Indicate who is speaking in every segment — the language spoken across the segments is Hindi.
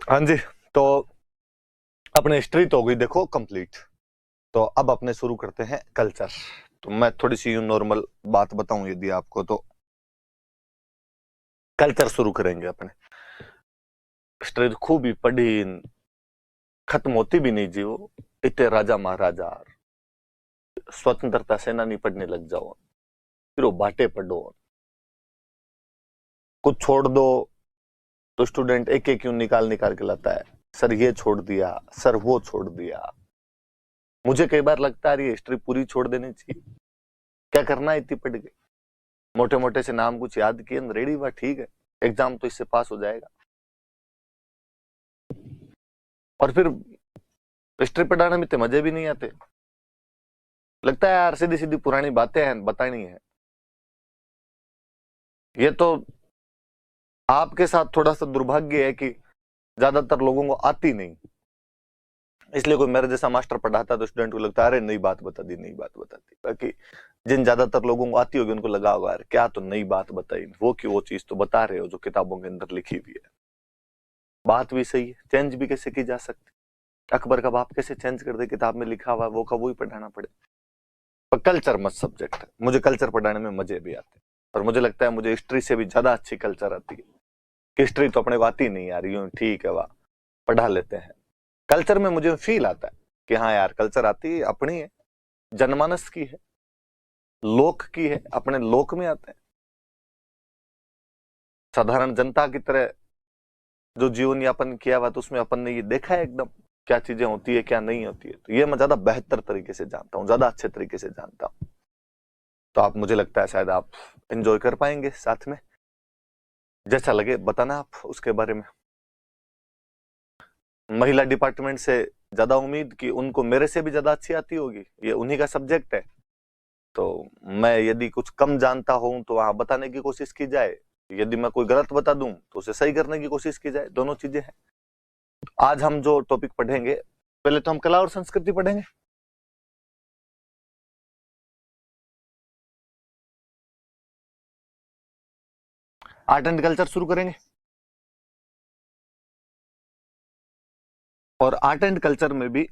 Speaker 1: हाँ जी। तो अपने हिस्ट्री तो हो गई देखो कंप्लीट। तो अब अपने शुरू करते हैं कल्चर। तो मैं थोड़ी सी नॉर्मल बात बताऊं यदि आपको, तो कल्चर शुरू करेंगे अपने। हिस्ट्री तो खूब ही पढ़ी, खत्म होती भी नहीं जी वो। इतने राजा महाराजा, स्वतंत्रता सेनानी पढ़ने लग जाओ, फिर वो बाटे पढ़ो, कुछ छोड़ दो तो स्टूडेंट एक एक क्यों निकाल निकाल के लाता है। सर ये छोड़ दिया, सर वो छोड़ दिया। मुझे कई बार लगता है ये हिस्ट्री पूरी छोड़ देनी चाहिए। क्या करना है इतनी पढ़ के? मोटे मोटे से नाम कुछ याद किए, रेडी हुआ, ठीक है, एग्जाम तो इससे पास हो जाएगा। और फिर हिस्ट्री पढ़ाने में इतने मजे भी नहीं आते। लगता है यार सीधी सीधी पुरानी बातें हैं बतानी है। ये तो आपके साथ थोड़ा सा दुर्भाग्य है कि ज्यादातर लोगों को आती नहीं। इसलिए कोई मेरे जैसा मास्टर पढ़ाता तो स्टूडेंट को लगता है अरे नई बात बता दी, नई बात बता दी। बाकी जिन ज्यादातर लोगों को आती होगी उनको लगा होगा यार क्या तो नई बात बताई, वो की वो चीज तो बता रहे हो जो किताबों के अंदर लिखी हुई है। बात भी सही है, चेंज भी कैसे की जा सकती। अकबर का बाप कैसे चेंज कर दे, किताब में लिखा हुआ वो का वो ही पढ़ाना पड़े। पर कल्चर मस्त सब्जेक्ट है, मुझे कल्चर पढ़ाने में मजे भी आते हैं। और मुझे लगता है मुझे हिस्ट्री से भी ज्यादा अच्छी कल्चर आती है। हिस्ट्री तो अपने को आती नहीं यार, यूं ठीक है वाह पढ़ा लेते हैं। कल्चर में मुझे फील आता है कि हाँ यार कल्चर आती है, अपनी है, जनमानस की है, लोक की है, अपने लोक में आते हैं। साधारण जनता की तरह जो जीवन यापन किया हुआ तो उसमें अपन ने ये देखा है एकदम क्या चीजें होती है क्या नहीं होती है। तो ये मैं ज्यादा बेहतर तरीके से जानता हूँ, ज्यादा अच्छे तरीके से जानता हूँ। तो आप, मुझे लगता है शायद आप एंजॉय कर पाएंगे साथ में। जैसा लगे बताना आप उसके बारे में। महिला डिपार्टमेंट से ज्यादा उम्मीद कि उनको मेरे से भी ज्यादा अच्छी आती होगी, ये उन्हीं का सब्जेक्ट है। तो मैं यदि कुछ कम जानता हूं तो वहां बताने की कोशिश की जाए, यदि मैं कोई गलत बता दूं तो उसे सही करने की कोशिश की जाए, दोनों चीजें हैं। आज हम जो टॉपिक पढ़ेंगे, पहले तो हम कला और संस्कृति पढ़ेंगे। आर्ट एंड कल्चर शुरू करेंगे। और आर्ट एंड कल्चर में भी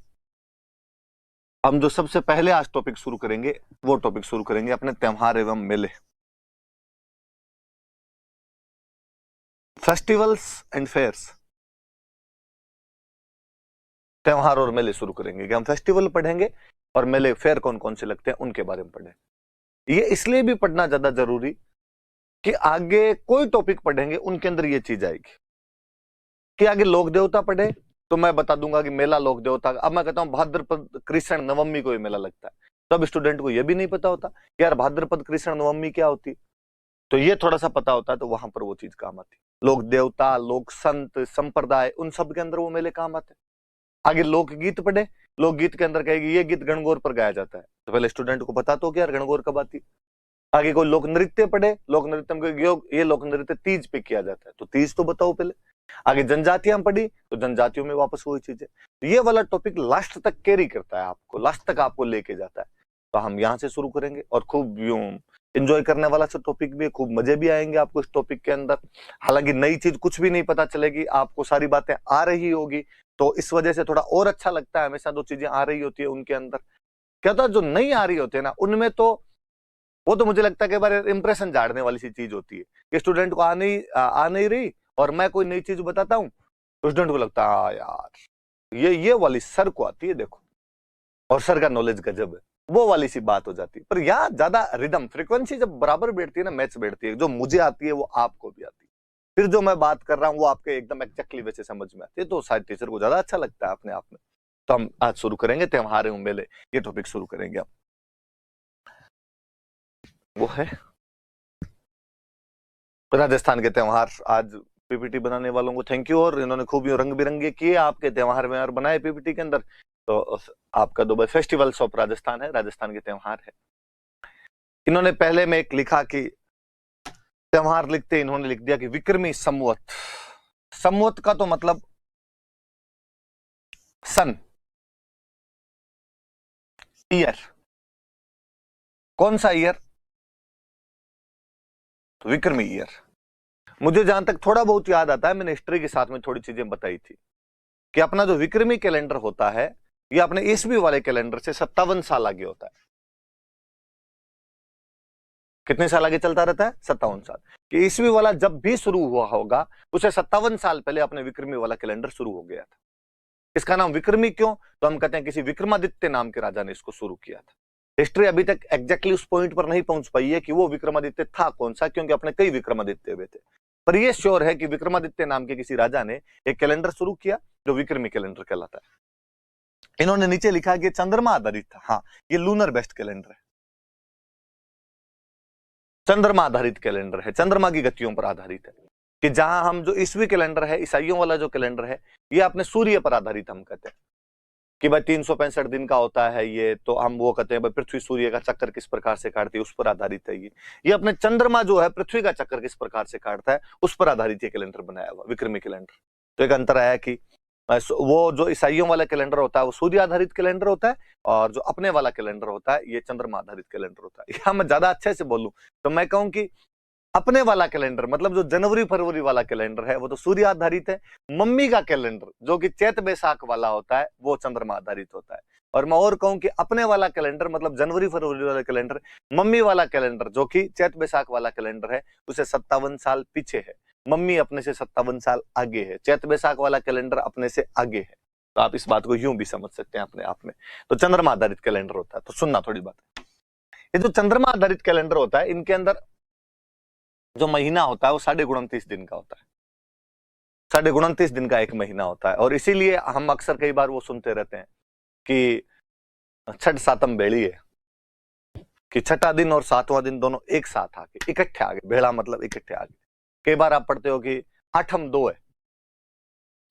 Speaker 1: हम जो सबसे पहले आज टॉपिक शुरू करेंगे वो टॉपिक शुरू करेंगे अपने त्योहार एवं मेले, फेस्टिवल्स एंड फेयर्स। त्योहार और मेले शुरू करेंगे कि हम फेस्टिवल पढ़ेंगे और मेले फेयर कौन कौन से लगते हैं उनके बारे में पढ़ें। ये इसलिए भी पढ़ना ज्यादा जरूरी कि आगे कोई टॉपिक पढ़ेंगे उनके अंदर ये चीज आएगी। कि आगे लोक देवता पढ़े तो मैं बता दूंगा कि मेला लोक देवता, अब मैं कहता हूं भाद्रपद कृष्ण नवमी को ये मेला लगता है, तब स्टूडेंट को यह भी नहीं पता होता कि यार भाद्रपद कृष्ण नवमी क्या होती। तो ये थोड़ा सा पता होता है तो वहां पर वो चीज काम आती। लोक देवता, लोक संत, संप्रदाय, उन सब के अंदर वो मेले काम आते हैं। आगे लोकगीत पढ़े, लोकगीत के अंदर कहेगी ये गीत गणगौर पर गाया जाता है, तो पहले स्टूडेंट को पता तो क्या यार गणगौर कब आती। आगे कोई लोक नृत्य पढ़े, लोक नृत्य में ये लोक नृत्य तीज पे किया जाता है, तो तीज तो बताओ पहले। आगे जनजातियां पढ़ी तो जनजातियों में वापस वही चीजें। तो ये वाला टॉपिक लास्ट तक कैरी करता है आपको, लास्ट तक आपको लेके जाता है। तो हम यहाँ से शुरू करेंगे और खूब यूं एंजॉय करने वाला सा टॉपिक भी है, खूब मजे भी आएंगे आपको इस टॉपिक के अंदर। हालांकि नई चीज कुछ भी नहीं पता चलेगी, आपको सारी बातें आ रही होगी, तो इस वजह से थोड़ा और अच्छा लगता है। हमेशा जो चीजें आ रही होती है उनके अंदर क्या होता है, जो नहीं आ रही होती है ना उनमें तो वो तो मुझे लगता है कि बार इंप्रेशन झाड़ने वाली सी चीज होती है कि स्टूडेंट को आ नहीं रही और मैं कोई नई चीज बताता हूँ तो स्टूडेंट को लगता है हाँ यार ये वाली सर को आती है देखो, और सर का नॉलेज गजब है, वो वाली सी बात हो जाती है। पर यहाँ ज्यादा रिदम फ्रीक्वेंसी जब बराबर बैठती है ना, मैच बैठती है, जो मुझे आती है वो आपको भी आती है, फिर जो मैं बात कर रहा हूँ वो आपके एकदम एग्जैक्टली वैसे समझ में आती है, तो शायद टीचर को ज्यादा अच्छा लगता है अपने आप में। तो हम आज शुरू करेंगे त्योहार एवं मेले, ये टॉपिक शुरू करेंगे हम। वो है राजस्थान के त्योहार। आज पीपीटी बनाने वालों को थैंक यू, और इन्होंने खूब रंग बिरंगे किए आपके त्योहार में और बनाए पीपीटी के अंदर। तो आपका दुबई फेस्टिवल्स ऑफ राजस्थान है, राजस्थान के त्योहार है। इन्होंने पहले में एक लिखा कि त्योहार लिखते इन्होंने लिख दिया कि विक्रमी संवत। संवत का तो मतलब सन, ईयर। कौन सा ईयर? तो विक्रमी ईयर। मुझे जहां तक थोड़ा बहुत याद आता है, मैंने हिस्ट्री के साथ में थोड़ी चीजें बताई थी कि अपना जो विक्रमी कैलेंडर होता है ये अपने ईस्वी वाले कैलेंडर से 57 साल आगे होता है। कितने साल आगे चलता रहता है? 57 साल। कि ईस्वी वाला जब भी शुरू हुआ होगा उसे 57 साल पहले अपने विक्रमी वाला कैलेंडर शुरू हो गया था। इसका नाम विक्रमी क्यों? तो हम कहते हैं किसी विक्रमादित्य नाम के राजा ने इसको शुरू किया था। हिस्ट्री अभी तक एग्जैक्टली उस पॉइंट पर नहीं पहुंच पाई है कि वो विक्रमादित्य था कौन सा, क्योंकि अपने कई विक्रमादित्य हुए थे। पर यह श्योर है कि विक्रमादित्य नाम के किसी राजा ने एक कैलेंडर शुरू किया जो विक्रमी कैलेंडर कहलाता है। इन्होंने नीचे लिखा कि चंद्रमा आधारित था। हाँ, ये लूनर बेस्ड कैलेंडर है, चंद्रमा आधारित कैलेंडर है, चंद्रमा की गतियों पर आधारित है। कि जहां हम जो ईस्वी कैलेंडर है, ईसाइयों वाला जो कैलेंडर है, ये अपने सूर्य पर आधारित हम कहते हैं कि भाई 365 दिन का होता है ये, तो हम वो कहते हैं भाई पृथ्वी सूर्य का चक्कर किस प्रकार से काटती है उस पर आधारित है ये अपने चंद्रमा जो है पृथ्वी का चक्कर किस प्रकार से काटता है उस पर आधारित ये कैलेंडर बनाया हुआ विक्रमी कैलेंडर। तो एक अंतर है कि वो जो ईसाइयों वाला कैलेंडर होता है वो सूर्य आधारित कैलेंडर होता है, और जो अपने वाला कैलेंडर होता है ये चंद्रमा आधारित कैलेंडर होता है। या मैं ज्यादा अच्छे से बोलूं तो मैं कहूं कि अपने वाला कैलेंडर मतलब जो जनवरी फरवरी वाला कैलेंडर है वो तो सूर्य आधारित है। मम्मी का कैलेंडर जो कि चैत बैसाख वाला होता है वो चंद्रमा आधारित होता है। और मैं और कहूं कि अपने वाला कैलेंडर मतलब जनवरी फरवरी वाला कैलेंडर, मम्मी वाला कैलेंडर जो कि चैत बैसाख वाला कैलेंडर है उसे 57 साल पीछे है, मम्मी अपने से 57 साल आगे है, चैत बैसाख वाला कैलेंडर अपने से आगे है। तो आप इस बात को यूं भी समझ सकते हैं अपने आप में। तो चंद्रमा आधारित कैलेंडर होता है। तो सुनना थोड़ी बात, ये जो चंद्रमा आधारित कैलेंडर होता है इनके अंदर जो महीना होता है वो 29.5 दिन का होता है, 29.5 दिन का एक महीना होता है। और इसीलिए हम अक्सर कई बार वो सुनते रहते हैं कि छठ सातम बेड़ी है, कि छठा दिन और सातवां दिन दोनों एक साथ आके इकट्ठे आ गए, बेड़ा मतलब इकट्ठे आ गए। कई बार आप पढ़ते हो कि आठम 2 है,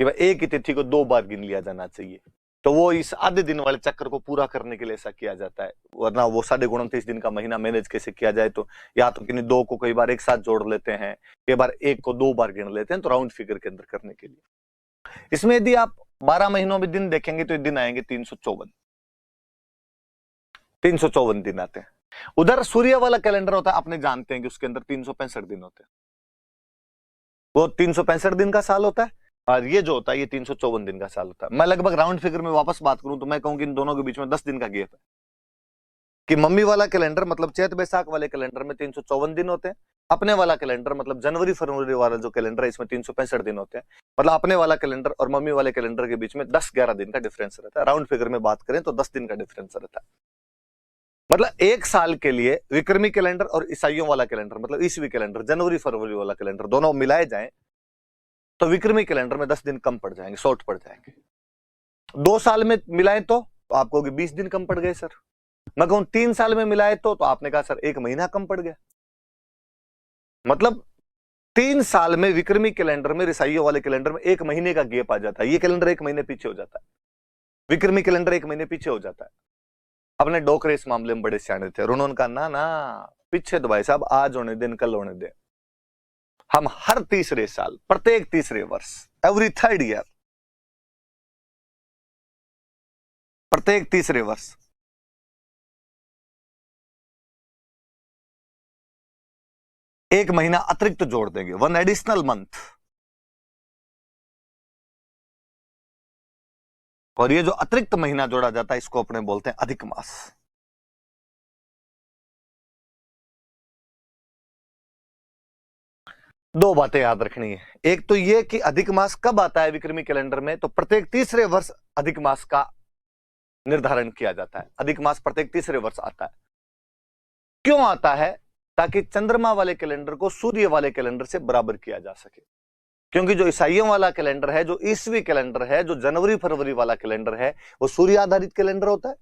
Speaker 1: कि भाई एक ही तिथि को 2 बार गिन लिया जाना चाहिए। तो वो इस आधे दिन वाले चक्कर को पूरा करने के लिए ऐसा किया जाता है, वरना वो 29.5 दिन का महीना मैनेज कैसे किया जाए। तो या तो किन्हीं 2 को कई बार एक साथ जोड़ लेते हैं, कई बार 1 को 2 बार गिन लेते हैं, तो राउंड फिगर के अंदर करने के लिए। इसमें यदि आप 12 महीनों में दिन देखेंगे तो दिन आएंगे 354 दिन आते हैं। उधर सूर्य वाला कैलेंडर होता है, अपने जानते हैं कि उसके अंदर 365 दिन होते हैं, वो 365 दिन का साल होता है, और ये जो होता है ये 354 दिन का साल होता है। मैं लगभग राउंड फिगर में वापस बात करूं तो मैं कहूं कि इन दोनों के बीच में 10 दिन का गैप है। कि मम्मी वाला कैलेंडर मतलब चैत बैसाख वाले कैलेंडर में 354 दिन होते हैं, अपने वाला कैलेंडर मतलब जनवरी फरवरी वाला जो कैलेंडर है इसमें 365 दिन होते हैं। मतलब अपने वाला कैलेंडर और मम्मी वाले कैलेंडर के बीच में 10-11 दिन का डिफरेंस रहता है। राउंड फिगर में बात करें तो 10 दिन का डिफरेंस रहता है। मतलब एक साल के लिए विक्रमी कैलेंडर और ईसाइयों वाला कैलेंडर मतलब ईस्वी कैलेंडर, जनवरी फरवरी वाला कैलेंडर दोनों मिलाए जाएं तो विक्रमी कैलेंडर में 10 दिन कम पड़ जाएंगे, शॉर्ट पड़ जाएंगे। 2 साल में मिलाएं तो आप कहोगे 20 दिन कम पड़ गए सर। मैं कहूं 3 साल में मिलाए तो आपने कहा सर 1 महीना कम पड़ गया। मतलब 3 साल में विक्रमी कैलेंडर में ईसाइयों वाले कैलेंडर में 1 महीने का गैप आ जाता है। ये कैलेंडर 1 महीने पीछे हो जाता है, विक्रमी कैलेंडर 1 महीने पीछे हो जाता है। अपने डोकरे इस मामले में बड़े सियाने थे और उन्होंने कहा ना ना पीछे तो भाई साहब आज होने दिन कल होने दे। हम हर तीसरे साल, प्रत्येक तीसरे वर्ष, एवरी 3rd ईयर, प्रत्येक तीसरे वर्ष 1 महीना अतिरिक्त जोड़ देंगे, 1 एडिशनल मंथ। और ये जो अतिरिक्त महीना जोड़ा जाता है इसको अपने बोलते हैं अधिक मास। दो बातें याद रखनी है, एक तो ये कि अधिक मास कब आता है विक्रमी कैलेंडर में, तो प्रत्येक तीसरे वर्ष अधिक मास का निर्धारण किया जाता है। अधिक मास प्रत्येक तीसरे वर्ष आता है। क्यों आता है? ताकि चंद्रमा वाले कैलेंडर को सूर्य वाले कैलेंडर से बराबर किया जा सके। क्योंकि जो ईसाइयों वाला कैलेंडर है, जो ईस्वी कैलेंडर है, जो जनवरी फरवरी वाला कैलेंडर है वो सूर्य आधारित कैलेंडर होता है।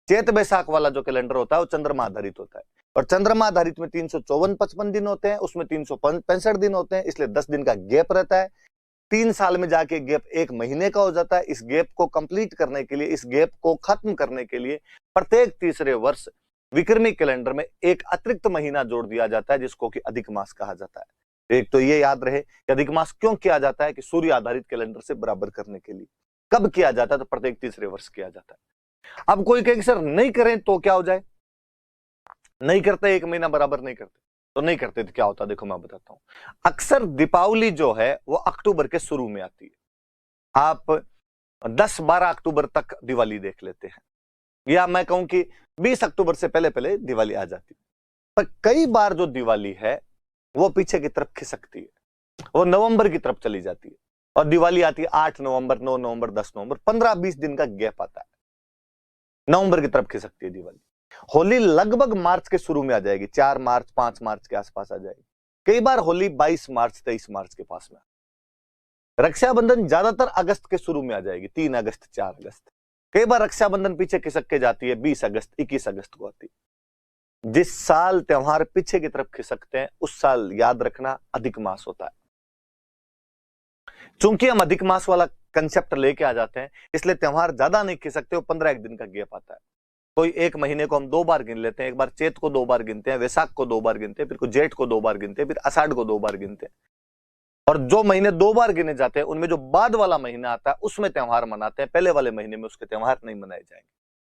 Speaker 1: चैत बैसाख वाला जो कैलेंडर होता है वो चंद्रमा आधारित होता है। और चंद्रमा आधारित में 354-55 दिन होते हैं, उसमें 365 दिन होते हैं, इसलिए 10 दिन का गैप रहता है। 3 साल में जाके गैप 1 महीने का हो जाता है। इस गैप को कंप्लीट करने के लिए, इस गैप को खत्म करने के लिए प्रत्येक तीसरे वर्ष विक्रमी कैलेंडर में एक अतिरिक्त महीना जोड़ दिया जाता है जिसको कि अधिक मास कहा जाता है। एक तो ये याद रहे कि अधिक मास क्यों किया जाता है, कि सूर्य आधारित कैलेंडर से बराबर करने के लिए। कब किया जाता है? तो प्रत्येक तीसरे वर्ष किया जाता है। अब कोई कहे सर नहीं करें तो क्या हो जाए? नहीं करते, 1 महीना बराबर नहीं करते, तो नहीं करते थे, क्या होता देखो मैं बताता हूं। अक्सर दीपावली जो है वो अक्टूबर के शुरू में आती है। आप 10-12 अक्टूबर तक दिवाली देख लेते हैं, या मैं कहूं कि 20 अक्टूबर से पहले पहले दिवाली आ जाती है। पर कई बार जो दिवाली है वो पीछे की तरफ खिसकती है, वो नवंबर की तरफ चली जाती है, और दिवाली आती है 8 नवंबर, 9 नवंबर, 10 नवंबर, 15-20 दिन का गैप आता है, नवंबर की तरफ खिसकती है दिवाली। होली लगभग मार्च के शुरू में आ जाएगी, 4 मार्च 5 मार्च के आसपास आ जाएगी। कई बार होली 22 मार्च 23 मार्च के पास में। रक्षाबंधन ज्यादातर अगस्त के शुरू में आ जाएगी, 3 अगस्त 4 अगस्त। कई बार रक्षाबंधन पीछे खिसक के जाती है, 20 अगस्त 21 अगस्त को आती है। जिस साल त्योहार पीछे की तरफ खिसकते हैं उस साल याद रखना अधिक मास होता है। चूंकि हम अधिक मास वाला कंसेप्ट लेके आ जाते हैं, इसलिए त्योहार ज्यादा नहीं खिसकते, वो 15 दिन का गैप आता है। कोई एक महीने को हम 2 बार गिन लेते हैं, एक बार चैत को 2 बार गिनते हैं, वैशाख को 2 बार गिनते हैं, फिर जेठ को 2 बार गिनते हैं, फिर आषाढ़ को 2 बार गिनते हैं। और जो महीने 2 बार गिने जाते हैं उनमें जो बाद वाला महीना आता है उसमें त्योहार मनाते हैं, पहले वाले महीने में उसके त्योहार नहीं मनाए जाएंगे।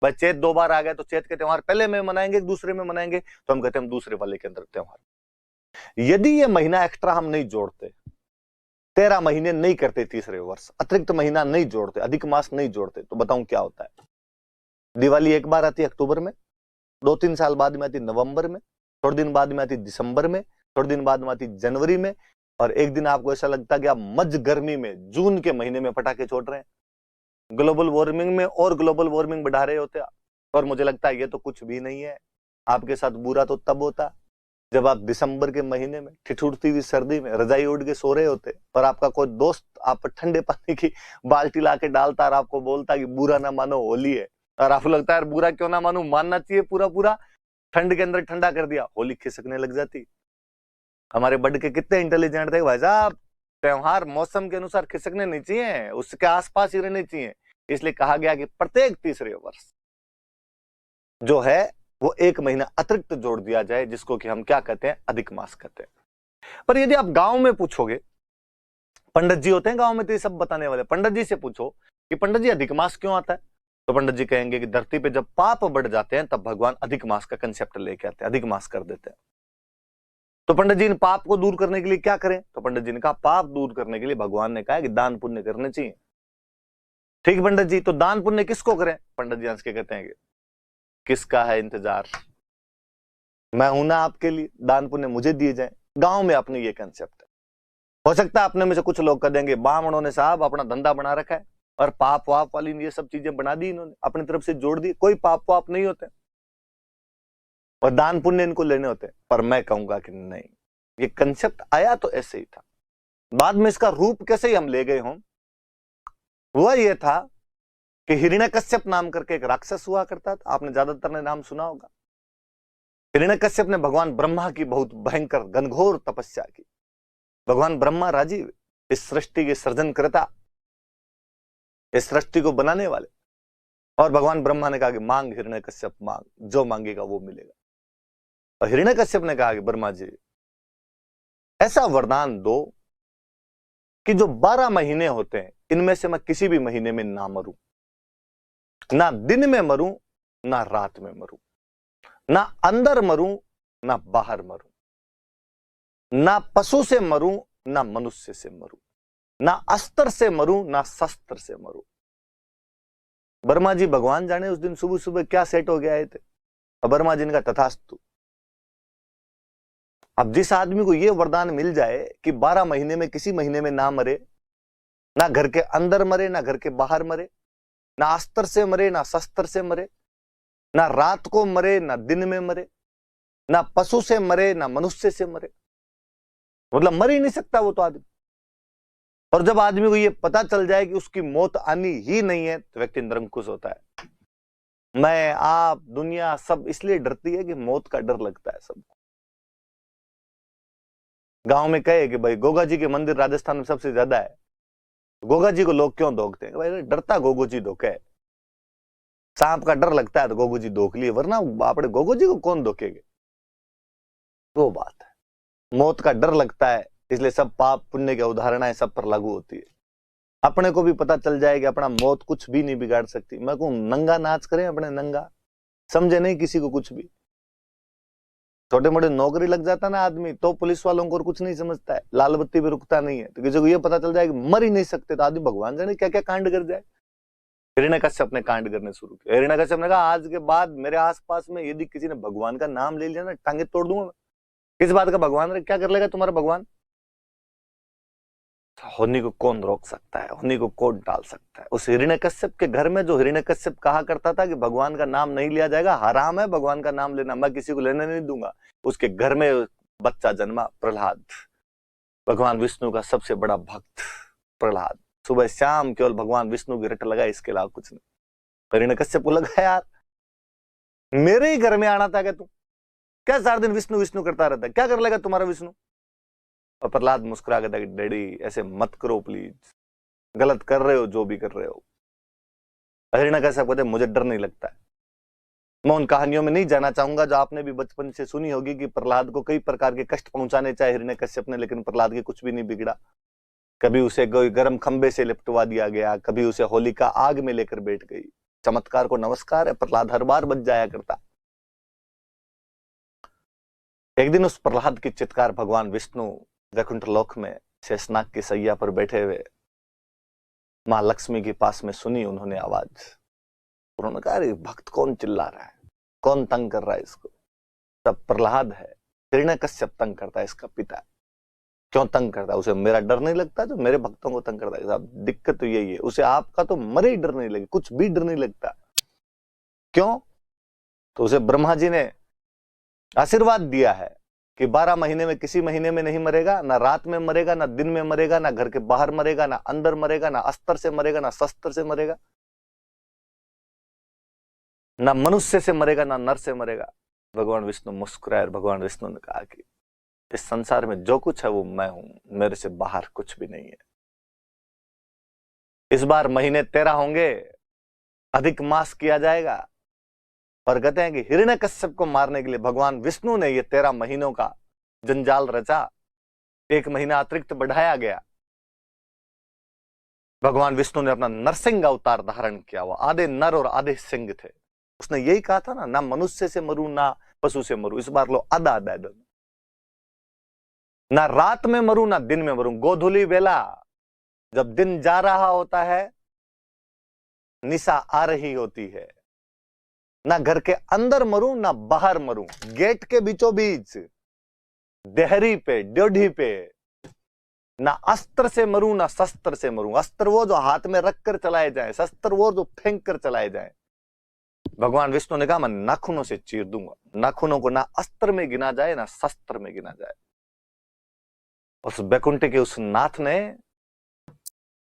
Speaker 1: भाई चैत 2 बार आ गए तो चैत के त्योहार पहले में मनाएंगे, दूसरे में मनाएंगे, तो हम कहते हैं हम दूसरे वाले के अंदर त्योहार। यदि ये महीना एक्स्ट्रा हम नहीं जोड़ते, 13 महीने नहीं करते, तीसरे वर्ष अतिरिक्त महीना नहीं जोड़ते, अधिक मास नहीं जोड़ते, तो बताऊं क्या होता है। दिवाली एक बार आती है अक्टूबर में, 2-3 साल बाद में आती नवंबर में, थोड़े दिन बाद में आती दिसंबर में, थोड़े दिन बाद में आती जनवरी में, और एक दिन आपको ऐसा लगता है कि आप मध्य गर्मी में जून के महीने में पटाखे छोड़ रहे हैं, ग्लोबल वार्मिंग में और ग्लोबल वार्मिंग बढ़ा रहे होते आप। और मुझे लगता है ये तो कुछ भी नहीं है। आपके साथ बुरा तो तब होता जब आप दिसंबर के महीने में ठिठुरती हुई सर्दी में रजाई उड़ के सो रहे होते, और आपका कोई दोस्त आप पर ठंडे पानी की बाल्टी ला के डालता और आपको बोलता कि बुरा ना मानो होली है, और आपको लगता है बुरा क्यों ना मानू, मानना चाहिए पूरा पूरा, ठंड के अंदर ठंडा कर दिया, होली खिसकने लग जाती। हमारे बड़ के कितने इंटेलिजेंट थे भाई साहब, त्योहार मौसम के अनुसार खिसकने नहीं चाहिए, उसके आसपास ही रहने चाहिए। इसलिए कहा गया कि प्रत्येक तीसरे वर्ष जो है वो 1 महीना अतिरिक्त जोड़ दिया जाए, जिसको कि हम क्या कहते हैं, अधिक मास कहते हैं। पर यदि आप गांव में पूछोगे, पंडित जी होते हैं गांव में तो ये सब बताने वाले, पंडित जी से पूछो कि पंडित जी अधिक मास क्यों आता है, तो पंडित जी कहेंगे कि धरती पे जब पाप बढ़ जाते हैं तब भगवान अधिक मास का कंसेप्ट लेके आते हैं, अधिक मास कर देते हैं। तो पंडित जी ने पाप को दूर करने के लिए क्या करें, तो पंडित जी ने कहा पाप दूर करने के लिए भगवान ने कहा कि दान पुण्य करने चाहिए। ठीक पंडित जी, तो दान पुण्य किसको करें, पंडित जी हंस के कहते हैं किसका है इंतजार, मैं हूं ना आपके लिए, दान पुण्य मुझे दिए जाए। गांव में अपने ये कंसेप्ट है। हो सकता है अपने में से कुछ लोग कह देंगे ब्राह्मणों ने साहब अपना धंधा बना रखा है और पाप वाप वाली ये सब चीजें बना दी इन्होंने, अपनी तरफ से जोड़ दी, कोई पाप वाप नहीं होते और दान पुण्य इनको लेने होते। पर मैं कहूंगा कि नहीं, ये कंसेप्ट आया तो ऐसे ही था, बाद में इसका रूप कैसे ही हम ले गए हों। हुआ ये था कि हिरण्यकश्यप नाम करके एक राक्षस हुआ करता था, आपने ज्यादातर ने नाम सुना होगा। हिरण्यकश्यप ने भगवान ब्रह्मा की बहुत भयंकर घनघोर तपस्या की। भगवान ब्रह्मा राजीव, इस सृष्टि के सृजनकर्ता, इस सृष्टि को बनाने वाले, और भगवान ब्रह्मा ने कहा कि मांग हिरण्यकश्यप मांग, जो मांगेगा वो मिलेगा। और हिरण्यकश्यप ने कहा कि ब्रह्मा जी ऐसा वरदान दो कि जो 12 महीने होते हैं इनमें से मैं किसी भी महीने में ना मरूं, ना दिन में मरूं ना रात में मरूं, ना अंदर मरूं ना बाहर मरूं, ना पशु से मरूं ना मनुष्य से मरूं, ना अस्त्र से मरूं ना शस्त्र से मरूं। ब्रह्मा जी भगवान जाने उस दिन सुबह सुबह क्या सेट हो गया थे। और ब्रह्मा जी ने कहा तथास्तु। अब जिस आदमी को यह वरदान मिल जाए कि 12 महीने में किसी महीने में ना मरे, ना घर के अंदर मरे ना घर के बाहर मरे, ना अस्त्र से मरे ना शस्त्र से मरे, ना रात को मरे ना दिन में मरे, ना पशु से मरे ना मनुष्य से मरे, मतलब मर ही नहीं सकता वो तो आदमी। और जब आदमी को ये पता चल जाए कि उसकी मौत आनी ही नहीं है तो व्यक्ति निरंकुश होता है। मैं आप दुनिया सब इसलिए डरती है कि मौत का डर लगता है सबको। गांव में कहे कि भाई गोगा जी के मंदिर राजस्थान में सबसे ज्यादा है, गोगा जी को लोग क्यों धोखते हैं, भाई डरता गोगो जी धोखे है, सांप का डर लगता है तो गोगो जी धोख लिए, वरना आपने गोगो जी को कौन धोखेगे। वो बात है, मौत का डर लगता है इसलिए सब पाप पुण्य की उदाहरणाएं सब पर लागू होती है। अपने को भी पता चल जाए कि अपना मौत कुछ भी नहीं बिगाड़ सकती। मैं कहूं नंगा नाच करें अपने, नंगा समझे नहीं किसी को कुछ भी, छोटे मोटे नौकरी लग जाता ना आदमी तो पुलिस वालों को और कुछ नहीं समझता है, लाल बत्ती पे रुकता नहीं है। तो किसी को ये पता चल जाए कि मर ही नहीं सकते तो आदमी भगवान जाने क्या क्या कांड कर जाए। हिरण्यकश्यप ने कांड करने शुरू किया। हिरण्यकश्यप ने कहा आज के बाद मेरे आसपास में यदि किसी ने भगवान का नाम ले लिया ना टांगे तोड़ दूंगा। किस बात का भगवान रे, क्या कर लेगा तुम्हारा भगवान? होनी को कौन रोक सकता है, होनी को कौन डाल सकता है। उस हिरण्यकश्यप के घर में जो हिरण्यकश्यप कहा करता था कि भगवान का नाम नहीं लिया जाएगा, हराम है भगवान का नाम लेना, मैं किसी को लेने नहीं दूंगा, उसके घर में बच्चा जन्मा प्रहलाद, भगवान विष्णु का सबसे बड़ा भक्त प्रहलाद। सुबह शाम केवल भगवान विष्णु की रट लगा, इसके अलावा कुछ नहीं। हिरण्यकश्यप को लगा यार मेरे ही घर में आना था, क्या तू क्या 4 दिन विष्णु विष्णु करता रहता है, क्या कर लेगा तुम्हारा विष्णु? और प्रहलाद मुस्कुरा के था कि डैडी ऐसे मत करो प्लीज, गलत कर रहे हो जो भी कर रहे हो। हिरण्यकश्यप कहते मुझे डर नहीं लगता है। मैं उन कहानियों में नहीं जाना चाहूंगा जो आपने भी बचपन से सुनी होगी कि प्रहलाद को कई प्रकार के कष्ट पहुंचाने चाहे हिरण्यकश्यप ने, लेकिन प्रहलाद के कुछ भी नहीं बिगड़ा। कभी उसे गर्म खंबे से लिपटवा दिया गया, कभी उसे होलिका आग में लेकर बैठ गई। चमत्कार को नमस्कार है, प्रहलाद हर बार बच जाया करता। एक दिन उस प्रहलाद की चित्कार भगवान विष्णु वैकुंठ लोक में शेषनाग की सैया पर बैठे हुए मां लक्ष्मी के पास में सुनी उन्होंने आवाज। उन्होंने कहा अरे भक्त कौन चिल्ला रहा है, कौन तंग कर रहा है इसको? तब प्रहलाद है, हिरण्यकश्यप तंग करता है इसका पिता। क्यों तंग करता है? उसे मेरा डर नहीं लगता जो मेरे भक्तों को तंग करता है। साहब दिक्कत तो यही है, उसे आपका तो मरे ही डर नहीं लगे, कुछ भी डर नहीं लगता। क्यों? तो उसे ब्रह्मा जी ने आशीर्वाद दिया है कि 12 महीने में किसी महीने में नहीं मरेगा, ना रात में मरेगा, ना दिन में मरेगा, ना घर के बाहर मरेगा, ना अंदर मरेगा, ना अस्त्र से मरेगा, ना शस्त्र से मरेगा, ना मनुष्य से मरेगा, ना नर से मरेगा। भगवान विष्णु मुस्कुराए और भगवान विष्णु ने कहा कि इस संसार में जो कुछ है वो मैं हूं, मेरे से बाहर कुछ भी नहीं है। इस बार महीने 13 होंगे, अधिक मास किया जाएगा। और कहते हैं कि हिरण्यकश्यप को मारने के लिए भगवान विष्णु ने ये 13 महीनों का जंजाल रचा। 1 महीना अतिरिक्त बढ़ाया गया। भगवान विष्णु ने अपना नरसिंह अवतार धारण किया। वो आधे नर और आधे सिंह थे। उसने यही कहा था ना मनुष्य से मरूं ना पशु से मरूं। इस बार लो आधा आधा दोनों, ना रात में मरूं ना दिन में मरूं। गोधूली बेला जब दिन जा रहा होता है, निशा आ रही होती है, ना घर के अंदर मरूं ना बाहर मरूं, गेट के बीचों बीच, देहरी पे, ड्योढ़ी पे, ना अस्त्र से मरूं ना शस्त्र से मरूं। अस्त्र वो जो हाथ में रखकर चलाए जाए, शस्त्र वो जो फेंक कर चलाए जाए। भगवान विष्णु ने कहा मैं नाखूनों से चीर दूंगा। नाखूनों को ना अस्त्र में गिना जाए ना शस्त्र में गिना जाए। उस बैकुंठ के उस नाथ ने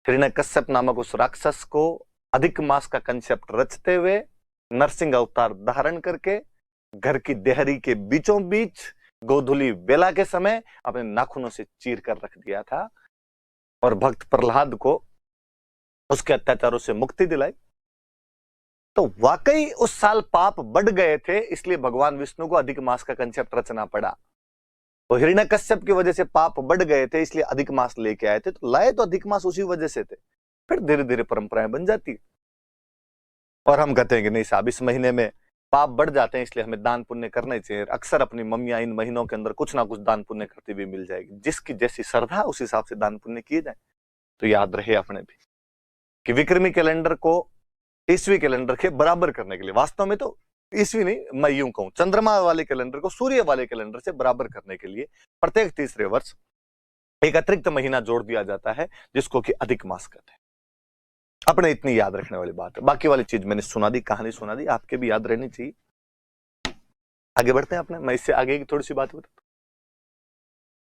Speaker 1: हिरण्यकश्यप नामक उस राक्षस को अधिक मास का कंसेप्ट रचते हुए नरसिंह अवतार धारण करके घर की देहरी के बीचों बीच गोधूली बेला के समय अपने नाखूनों से चीर कर रख दिया था और भक्त प्रहलाद को उसके अत्याचारों से मुक्ति दिलाई। तो वाकई उस साल पाप बढ़ गए थे, इसलिए भगवान विष्णु को अधिक मास का कंसेप्ट रचना पड़ा। तो हिरण्यकश्यप की वजह से पाप बढ़ गए थे, इसलिए अधिक मास लेके आए थे। तो लाए तो अधिक मास उसी वजह से थे। फिर धीरे धीरे परंपराएं बन जाती। और हम कहते हैं कि नहीं साहब इस महीने में पाप बढ़ जाते हैं, इसलिए हमें दान पुण्य करने चाहिए। अक्सर अपनी मम्मियां इन महीनों के अंदर कुछ ना कुछ दान पुण्य करती हुई मिल जाएगी। जिसकी जैसी श्रद्धा उस हिसाब से दान पुण्य किए जाए। तो याद रहे अपने भी कि विक्रमी कैलेंडर को ईस्वी कैलेंडर के बराबर करने के लिए, वास्तव में तो ईस्वी नहीं, मैं यूं कहूं चंद्रमा वाले कैलेंडर को सूर्य वाले कैलेंडर से बराबर करने के लिए प्रत्येक तीसरे वर्ष एक अतिरिक्त महीना जोड़ दिया जाता है, जिसको कि अधिक मास कहते हैं। अपने इतनी याद रखने वाली बात है। बाकी वाली चीज मैंने सुना दी, कहानी सुना दी, आपके भी याद रहनी चाहिए। आगे बढ़ते हैं अपने, मैं इससे आगे की थोड़ी सी बात बताता हूं।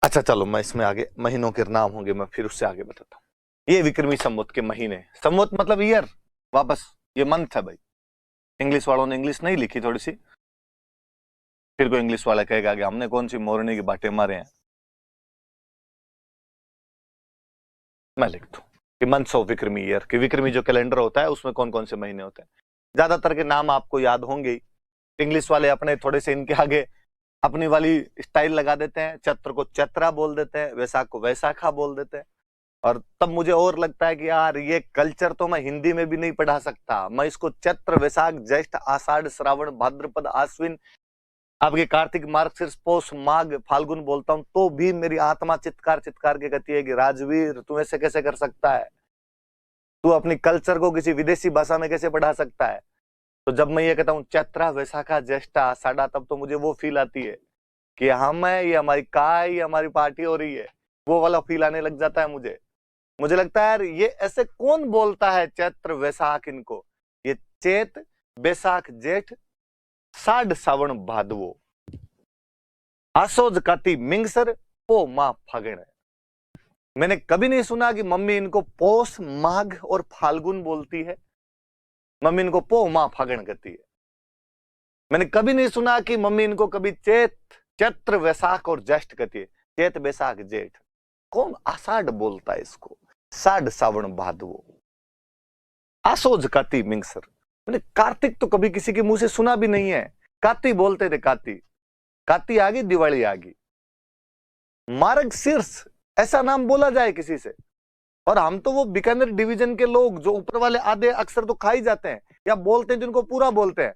Speaker 1: अच्छा चलो, मैं इसमें आगे महीनों के नाम होंगे, मैं फिर उससे आगे बताता हूं। ये विक्रमी संवत के महीने, संवत मतलब ईयर, वापस ये मंथ है भाई। इंग्लिश वालों ने इंग्लिश नहीं लिखी थोड़ी सी, फिर कोई इंग्लिश वाला कहेगा कि हमने कौन सी मोरनी की बातें मारे हैं। मैं लिख दूं कि मंथ्स ऑफ विक्रमी ईयर, कि विक्रमी जो कैलेंडर होता है उसमें कौन कौन से महीने होते हैं। ज्यादातर के नाम आपको याद होंगे ही। इंग्लिश वाले अपने थोड़े से इनके आगे अपनी वाली स्टाइल लगा देते हैं। चैत्र को चैत्रा बोल देते हैं, वैशाख को वैशाखा बोल देते हैं। और तब मुझे और लगता है कि यार ये कल्चर तो मैं हिंदी में भी नहीं पढ़ा सकता। मैं इसको चैत्र, वैशाख, ज्येष्ठ, आषाढ़, श्रावण, भाद्रपद, आश्विन, आपके कार्तिक मार्गशीर्ष पौष माघ फाल्गुन बोलता हूं तो भी मेरी आत्मा चित्कार चित्कार के कहती है कि राजवीर तू ऐसे कैसे कर सकता है, तू अपनी कल्चर को किसी विदेशी भाषा में कैसे पढ़ा सकता है। तो जब मैं ये कहता हूँ चैत्रा वैशाखा ज्येष्ठा आषाढ़ा, तब तो मुझे वो फील आती है कि हम है, ये हमारी काय, ये हमारी पार्टी हो रही है, वो वाला फील आने लग जाता है मुझे लगता है यार ये ऐसे कौन बोलता है चैत्र वैशाख इनको, ये चैत बैसाख जेठ साढ़ सावण भादवो आसोज काती मिंगसर पो मां फागण। मैंने कभी नहीं सुना कि मम्मी इनको पौष माघ और फाल्गुन बोलती है, मम्मी इनको पो मां फागण कहती है। मैंने कभी नहीं सुना कि मम्मी इनको कभी चैत्र वैशाख और ज्येष्ठ कहती है, चैत बैसाख जेठ। कौन आषाढ़ बोलता है इसको, साढ़ सावण भादवो आसोज काती मिंगसर। मैंने कार्तिक तो कभी किसी के मुंह से सुना भी नहीं है, काती बोलते थे, काती काती आ गई, दिवाली आ गई। मार्गशीर्ष ऐसा नाम बोला जाए किसी से, और हम तो वो बीकानेर डिवीजन के लोग जो ऊपर वाले आधे अक्षर तो खा ही जाते हैं या बोलते हैं, जिनको पूरा बोलते हैं,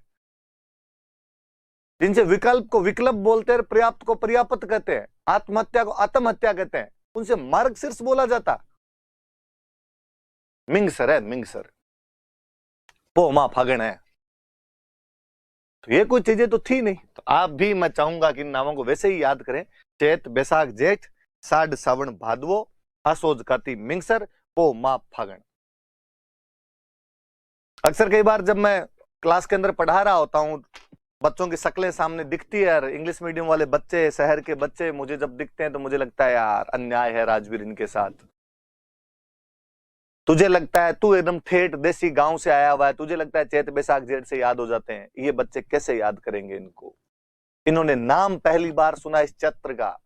Speaker 1: जिनसे विकल्प को विकल्प बोलते हैं, पर्याप्त को पर्याप्त कहते हैं, आत्महत्या को आत्महत्या कहते हैं, उनसे मार्गशीर्ष बोला जाता। मिंगसर है, मिंगसर पो मां फागण है। तो ये कोई चीजें तो थी नहीं। तो आप भी, मैं चाहूंगा कि इन नामों को वैसे ही याद करें, चैत बैसाख जेठ साढ़ सावण भादवो आसोज काती मिंगसर पो मां फागण। अक्सर कई बार जब मैं क्लास के अंदर पढ़ा रहा होता हूं, बच्चों की शक्लें सामने दिखती है यार, इंग्लिश मीडियम वाले बच्चे, शहर के बच्चे मुझे जब दिखते हैं तो मुझे लगता है यार अन्याय है राजवीर इनके साथ। तुझे लगता है तू एकदम ठेठ देसी गांव से आया हुआ है, तुझे लगता है चैत बैसाख जेठ से याद हो जाते हैं, ये बच्चे कैसे याद करेंगे इनको? इन्होंने नाम पहली बार सुना इस चैत्र का,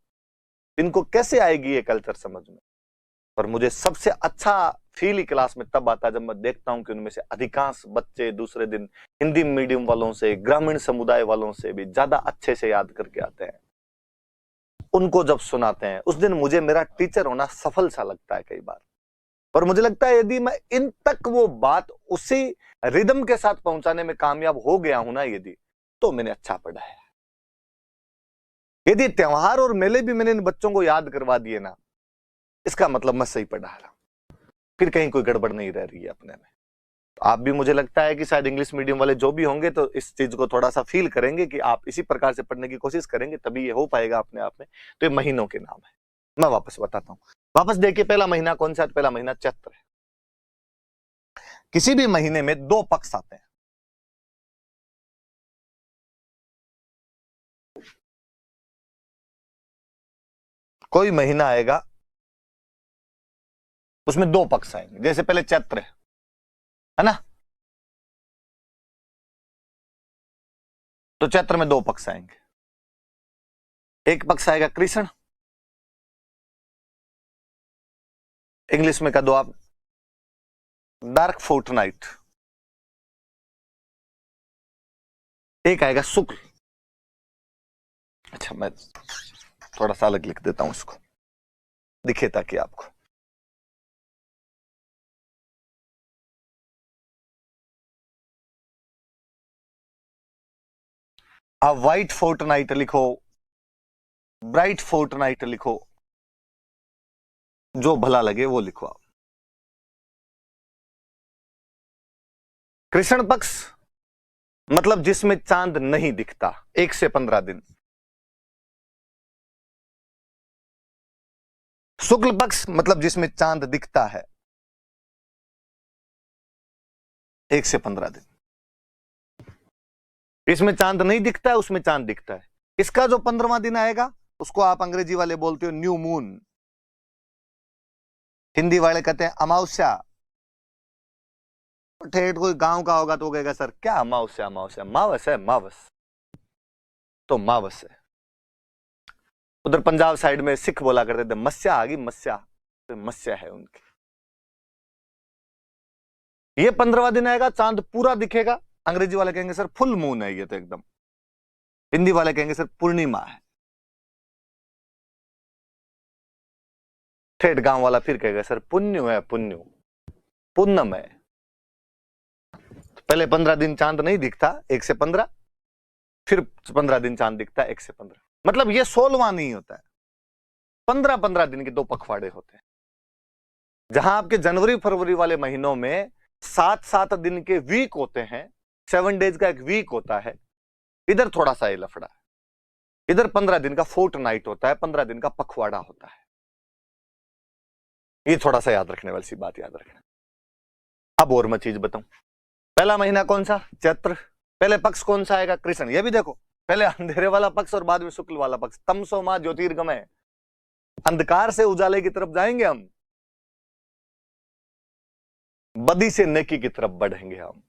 Speaker 1: इनको कैसे आएगी ये कल्चर समझ में? पर मुझे सबसे अच्छा फील ही क्लास में तब आता है जब मैं देखता हूं कि उनमें से अधिकांश बच्चे दूसरे दिन हिंदी मीडियम वालों से, ग्रामीण समुदाय वालों से भी ज्यादा अच्छे से याद करके आते हैं। उनको जब सुनाते हैं उस दिन मुझे मेरा टीचर होना सफल सा लगता है कई बार। और मुझे लगता है यदि मैं इन तक वो बात उसी रिदम के साथ पहुंचाने में कामयाब हो गया हूं ना, यदि, तो मैंने अच्छा पढ़ा है। यदि त्योहार और मेले भी मैंने इन बच्चों को याद करवा दिए ना, इसका मतलब मैं सही पढ़ा रहा, फिर कहीं कोई गड़बड़ नहीं रह रही है अपने में। तो आप भी, मुझे लगता है कि शायद इंग्लिश मीडियम वाले जो भी होंगे तो इस चीज को थोड़ा सा फील करेंगे कि आप इसी प्रकार से पढ़ने की कोशिश करेंगे, तभी ये हो पाएगा अपने आप में। तो ये महीनों के नाम है, मैं वापस बताता हूं। वापस देखिए, पहला महीना कौन सा है? पहला महीना चैत्र है। किसी भी महीने में दो पक्ष आते हैं। कोई महीना आएगा उसमें दो पक्ष आएंगे, जैसे पहले चैत्र है ना, तो चैत्र में दो पक्ष आएंगे। एक पक्ष आएगा कृष्ण, इंग्लिश में कह दो आप डार्क फोर्टनाइट। एक आएगा शुक्ल। अच्छा, मैं थोड़ा सा अलग लिख देता हूं, इसको दिखे ताकि आपको। आप व्हाइट फोर्टनाइट लिखो, ब्राइट फोर्टनाइट लिखो, जो भला लगे वो लिखो आप। कृष्ण पक्ष मतलब जिसमें चांद नहीं दिखता, 1 से 15 दिन। शुक्ल पक्ष मतलब जिसमें चांद दिखता है, 1 से 15 दिन। इसमें चांद नहीं दिखता है, उसमें चांद दिखता है। इसका जो 15वां दिन आएगा उसको आप अंग्रेजी वाले बोलते हो न्यू मून, हिंदी वाले कहते हैं अमावस्या। ठेठ कोई गांव का होगा तो कहेगा सर क्या अमावस्या? अमावस्या मावस है, मावस तो मावस है। उधर पंजाब साइड में सिख बोला करते थे मस्या आ गई, मस्या, तो मस्या है उनकी। ये 15वां दिन आएगा, चांद पूरा दिखेगा। अंग्रेजी वाले कहेंगे सर फुल मून है ये तो एकदम। हिंदी वाले कहेंगे सर पूर्णिमा है। ठेठ गांव वाला फिर कहेगा सर पुण्य है, पुण्य, पूनम है। तो पहले 15 दिन चांद नहीं दिखता, 1 से 15। फिर 15 दिन चांद दिखता है 1 से 15। मतलब ये 16वां नहीं होता है, 15-15 दिन के 2 पखवाड़े होते हैं। जहां आपके जनवरी फरवरी वाले महीनों में 7-7 दिन के वीक होते हैं, 7 डेज का एक वीक होता है, इधर थोड़ा सा ये लफड़ा है। इधर 15 दिन का फोर्ट नाइट होता है, 15 दिन का पखवाड़ा होता है। ये थोड़ा सा याद रखने वाली सी बात याद रखना। अब और मैं चीज बताऊं, पहला महीना कौन सा? चैत्र। पहले पक्ष कौन सा आएगा? कृष्ण। ये भी देखो, पहले अंधेरे वाला पक्ष और बाद में शुक्ल वाला पक्ष। तमसो मां ज्योतिर्गमय, अंधकार से उजाले की तरफ जाएंगे हम, बदी से नेकी की तरफ बढ़ेंगे हम,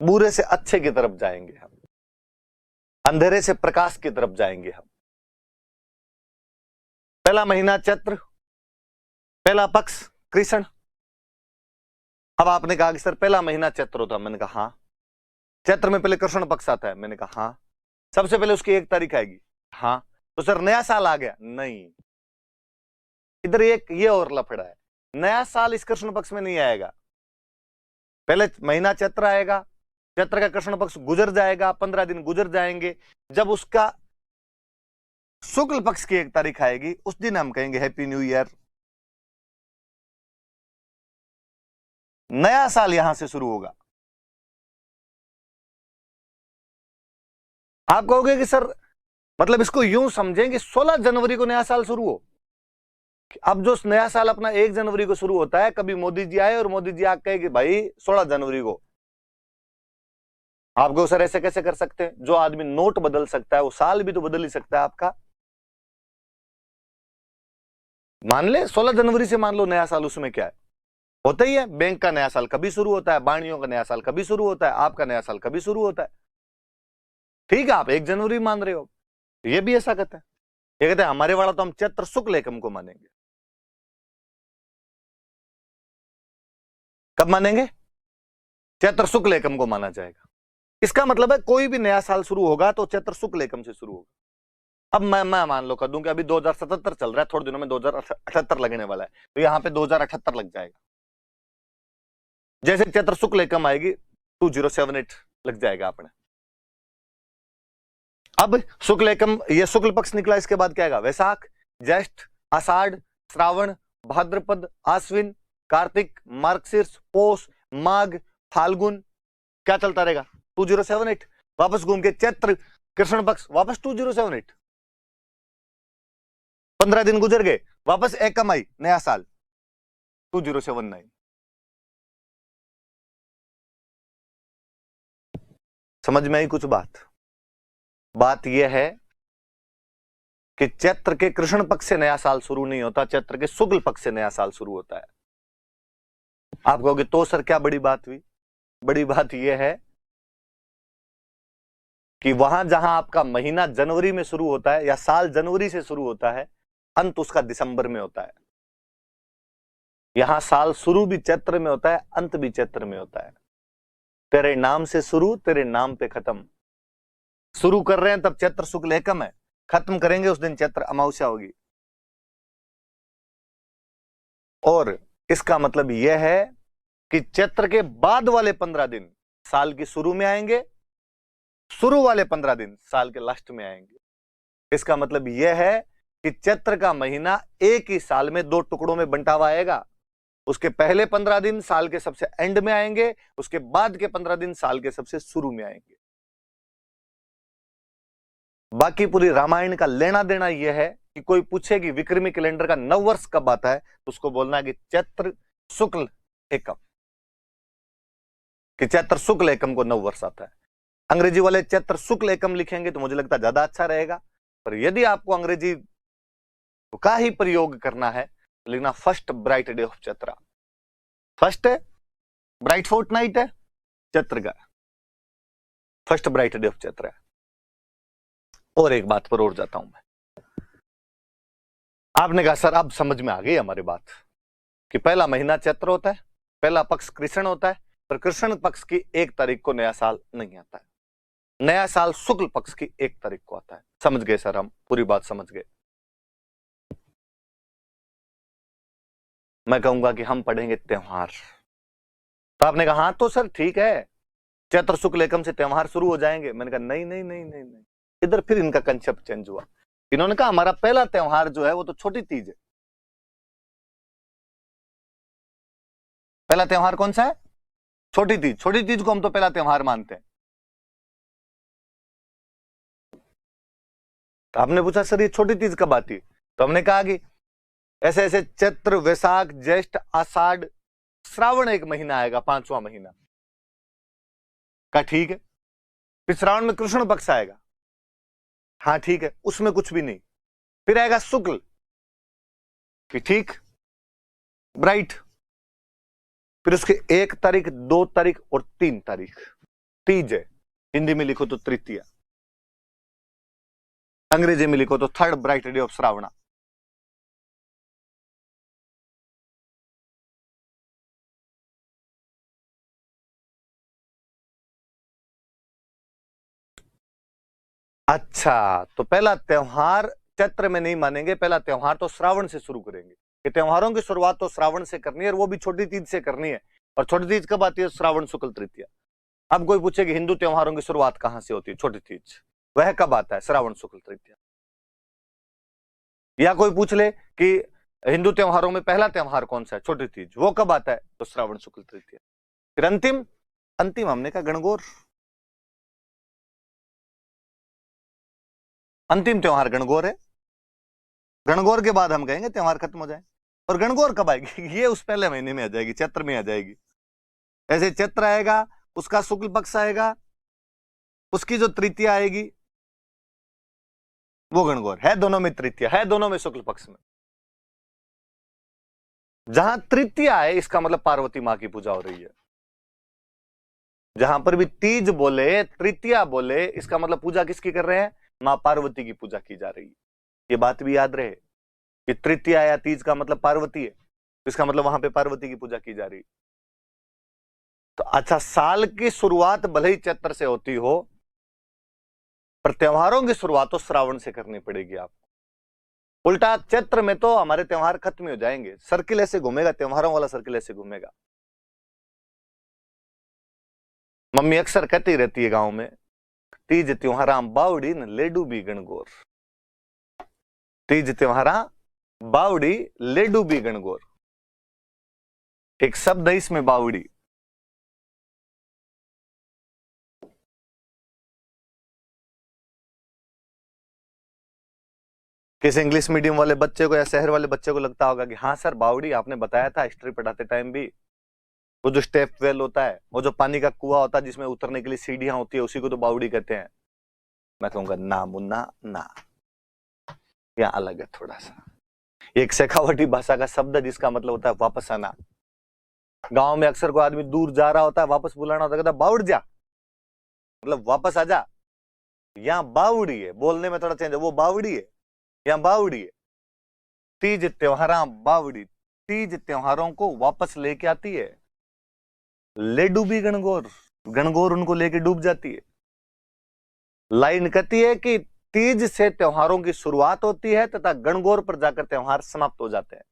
Speaker 1: बुरे से अच्छे की तरफ जाएंगे हम, अंधेरे से प्रकाश की तरफ जाएंगे हम। पहला महीना चैत्र, पहला पक्ष कृष्ण। अब आपने कहा कि सर पहला महीना चैत्र होता है, मैंने कहा हाँ। चैत्र में पहले कृष्ण पक्ष आता है, मैंने कहा हाँ। सबसे पहले उसकी 1 तारीख आएगी, हाँ। तो सर नया साल आ गया? नहीं, इधर एक ये और लफड़ा है, नया साल इस कृष्ण पक्ष में नहीं आएगा। पहले महीना चैत्र आएगा, चैत्र का कृष्ण पक्ष गुजर जाएगा, 15 दिन गुजर जाएंगे, जब उसका शुक्ल पक्ष की 1 तारीख आएगी, उस दिन हम कहेंगे हैप्पी न्यू ईयर। नया साल यहां से शुरू होगा। आप कहोगे कि सर मतलब इसको यूं समझें कि 16 जनवरी को नया साल शुरू हो। अब जो नया साल अपना 1 जनवरी को शुरू होता है, कभी मोदी जी आए और मोदी जी आके कहे कि भाई 16 जनवरी को। आपको सर ऐसे कैसे कर सकते हैं? जो आदमी नोट बदल सकता है वो साल भी तो बदल ही सकता है आपका। मान ले 16 जनवरी से मान लो नया साल, उसमें क्या है? होता ही है। बैंक का नया साल कभी शुरू होता है, बाणियों का नया साल कभी शुरू होता है, आपका नया साल कभी शुरू होता है। ठीक है, आप 1 जनवरी मान रहे हो, ये भी ऐसा कहते हैं। ये कहते हैं हमारे वाला तो हम चैत्र शुक्ल एकम को मानेंगे। कब मानेंगे? चैत्र शुक्ल एकम को माना जाएगा। इसका मतलब है कोई भी नया साल शुरू होगा तो चैत्र शुक्ल एकम से शुरू होगा। अब मैं मान लो कर दूं कि अभी 2077 चल रहा है, थोड़े दिनों में 2078 लगने वाला है, तो यहां पे 2078 लग जाएगा। जैसे चैत्र शुक्ल एकम आएगी 2078 लग जाएगा अपने। अब शुक्ल एकम, ये शुक्ल पक्ष निकला, इसके बाद क्या आएगा? वैशाख, ज्येष्ठ, आषाढ़, श्रावण, भाद्रपद, आश्विन, कार्तिक, मार्गशीर्ष, पौष, माघ, फाल्गुन, क्या चलता रहेगा? 2078। वापस घूम के चैत्र कृष्ण पक्ष, वापस 2078। 15 दिन गुजर गए, वापस एकम आई, नया साल 2079। समझ में आई कुछ बात? बात यह है कि चैत्र के कृष्ण पक्ष से नया साल शुरू नहीं होता, चैत्र के शुक्ल पक्ष से नया साल शुरू होता है। आप कहोगे तो सर क्या बड़ी बात हुई? बड़ी बात यह है कि वहां जहां आपका महीना जनवरी में शुरू होता है या साल जनवरी से शुरू होता है, अंत उसका दिसंबर में होता है। यहां साल शुरू भी चैत्र में होता है, अंत भी चैत्र में होता है। तेरे नाम से शुरू, तेरे नाम पे खत्म। शुरू कर रहे हैं तब चैत्र शुक्ल एकम है, खत्म करेंगे उस दिन चैत्र अमावस्या होगी। और इसका मतलब यह है कि चैत्र के बाद वाले 15 दिन साल की शुरू में आएंगे, शुरू वाले 15 दिन साल के लास्ट में आएंगे। इसका मतलब यह है कि चैत्र का महीना एक ही साल में 2 टुकड़ों में बंटा हुआ आएगा। उसके पहले 15 दिन साल के सबसे एंड में आएंगे, उसके बाद के 15 दिन साल के सबसे शुरू में आएंगे। बाकी पूरी रामायण का लेना देना यह है कि कोई पूछे कि विक्रमी कैलेंडर का नव वर्ष कब आता है, तो उसको बोलना है कि चैत्र शुक्ल एकम, कि चैत्र शुक्ल एकम को नव वर्ष आता है। अंग्रेजी वाले चैत्र शुक्ल एकम लिखेंगे तो मुझे लगता है ज्यादा अच्छा रहेगा, पर यदि आपको अंग्रेजी का ही प्रयोग करना है तो लिखना first bright day of Chaitra. First है ब्राइट फोर्ट नाइट है चैत्र का, first bright day of Chaitra है। और एक बात पर और जाता हूं मैं। आपने कहा सर अब समझ में आ गई हमारी बात कि पहला महीना चैत्र होता है, पहला पक्ष कृष्ण होता है, पर कृष्ण पक्ष की 1 तारीख को नया साल नहीं आता है, नया साल शुक्ल पक्ष की 1 तारीख को आता है। समझ गए सर? हम पूरी बात समझ गए। मैं कहूंगा कि हम पढ़ेंगे त्योहार। तो आपने कहा हाँ तो सर ठीक है, चैत्र शुक्ल एकम से त्योहार शुरू हो जाएंगे। मैंने कहा नहीं नहीं नहीं नहीं नहीं, इधर फिर इनका कंसेप्ट चेंज हुआ। इन्होंने कहा हमारा पहला त्योहार जो है वो तो छोटी तीज है। पहला त्योहार कौन सा है? छोटी तीज। छोटी तीज को हम तो पहला त्योहार मानते हैं। तो हमने पूछा सर ये छोटी तीज कब आती है? तो हमने कहा कि ऐसे ऐसे चैत्र, वैशाख, ज्येष्ठ, आषाढ़, श्रावण एक महीना आएगा, 5वां महीना का। ठीक है। फिर श्रावण में कृष्ण पक्ष आएगा। हाँ ठीक है, उसमें कुछ भी नहीं। फिर आएगा शुक्ल कि ठीक, ब्राइट। फिर उसके 1 तारीख, 2 तारीख और 3 तारीख तीज है। हिंदी में लिखो तो तृतीया, अंग्रेजी में लिखो तो third bright day of Shravan. अच्छा, तो पहला त्योहार चैत्र में नहीं मानेंगे, पहला त्योहार तो श्रावण से शुरू करेंगे। ये त्योहारों की शुरुआत तो श्रावण से करनी है, और वो भी छोटी तीज से करनी है। और छोटी तीज कब आती है? श्रावण शुक्ल तृतीया। अब कोई पूछे कि हिंदू त्योहारों की शुरुआत कहां से होती है? छोटी तीज। वह कब आता है? श्रावण शुक्ल तृतीया। या कोई पूछ ले कि हिंदू त्योहारों में पहला त्योहार कौन सा है? छोटी तीज। वो कब आता है? तो श्रावण शुक्ल तृतीया। फिर अंतिम, अंतिम हमने कहा गणगौर। अंतिम त्योहार गणगौर है। गणगौर के बाद हम कहेंगे त्योहार खत्म हो जाए। और गणगौर कब आएगी? ये उस पहले महीने में आ जाएगी, चैत्र में आ जाएगी। ऐसे चैत्र आएगा, उसका शुक्ल पक्ष आएगा, उसकी जो तृतीया आएगी वो गणगौर है। दोनों में तृतीया है, दोनों में शुक्ल पक्ष में। जहां तृतीया है इसका मतलब पार्वती मां की पूजा हो रही है। जहां पर भी तीज बोले, तृतीया बोले, इसका मतलब पूजा किसकी कर रहे हैं? मां पार्वती की पूजा की जा रही है। ये बात भी याद रहे कि तृतीया या तीज का मतलब पार्वती है, इसका मतलब वहां पे पार्वती की पूजा की जा रही है। तो अच्छा, साल की शुरुआत भले ही चैत्र से होती हो, पर त्योहारों की शुरुआत तो श्रावण से करनी पड़ेगी आपको। उल्टा चैत्र में तो हमारे त्योहार खत्म हो जाएंगे। सर्किल ऐसे घूमेगा, त्योहारों वाला सर्किल ऐसे घूमेगा। मम्मी अक्सर कहती रहती है गांव में, तीज त्योहारा बावड़ी न लेडू भी गणगौर। तीज त्योहारा बावड़ी, लेडू भी गणगौर। एक शब्द है इसमें बावड़ी। किसी इंग्लिश मीडियम वाले बच्चे को या शहर वाले बच्चे को लगता होगा कि हाँ सर बावड़ी आपने बताया था हिस्ट्री पढ़ाते टाइम भी, वो जो स्टेप वेल होता है, वो जो पानी का कुआं होता है जिसमें उतरने के लिए सीढ़ियां होती है, उसी को तो बावड़ी कहते हैं। मैं कहूंगा ना मुन्ना ना, यहाँ अलग है थोड़ा सा। एक शेखावटी भाषा का शब्द है जिसका मतलब होता है वापस आना। गांव में अक्सर कोई आदमी दूर जा रहा होता है, वापस बुलाना होता है, कहता बावड़ जा, मतलब वापस आ जा। यहाँ बावड़ी है, बोलने में थोड़ा चेंज है, वो बावड़ी है, यहाँ बावड़ी है। तीज त्योहारा बावड़ी, तीज त्योहारों को वापस लेके आती है। ले डूबी गणगौर, गणगौर उनको लेके डूब जाती है। लाइन कहती है कि तीज से त्योहारों की शुरुआत होती है तथा गणगौर पर जाकर त्योहार समाप्त हो जाते हैं।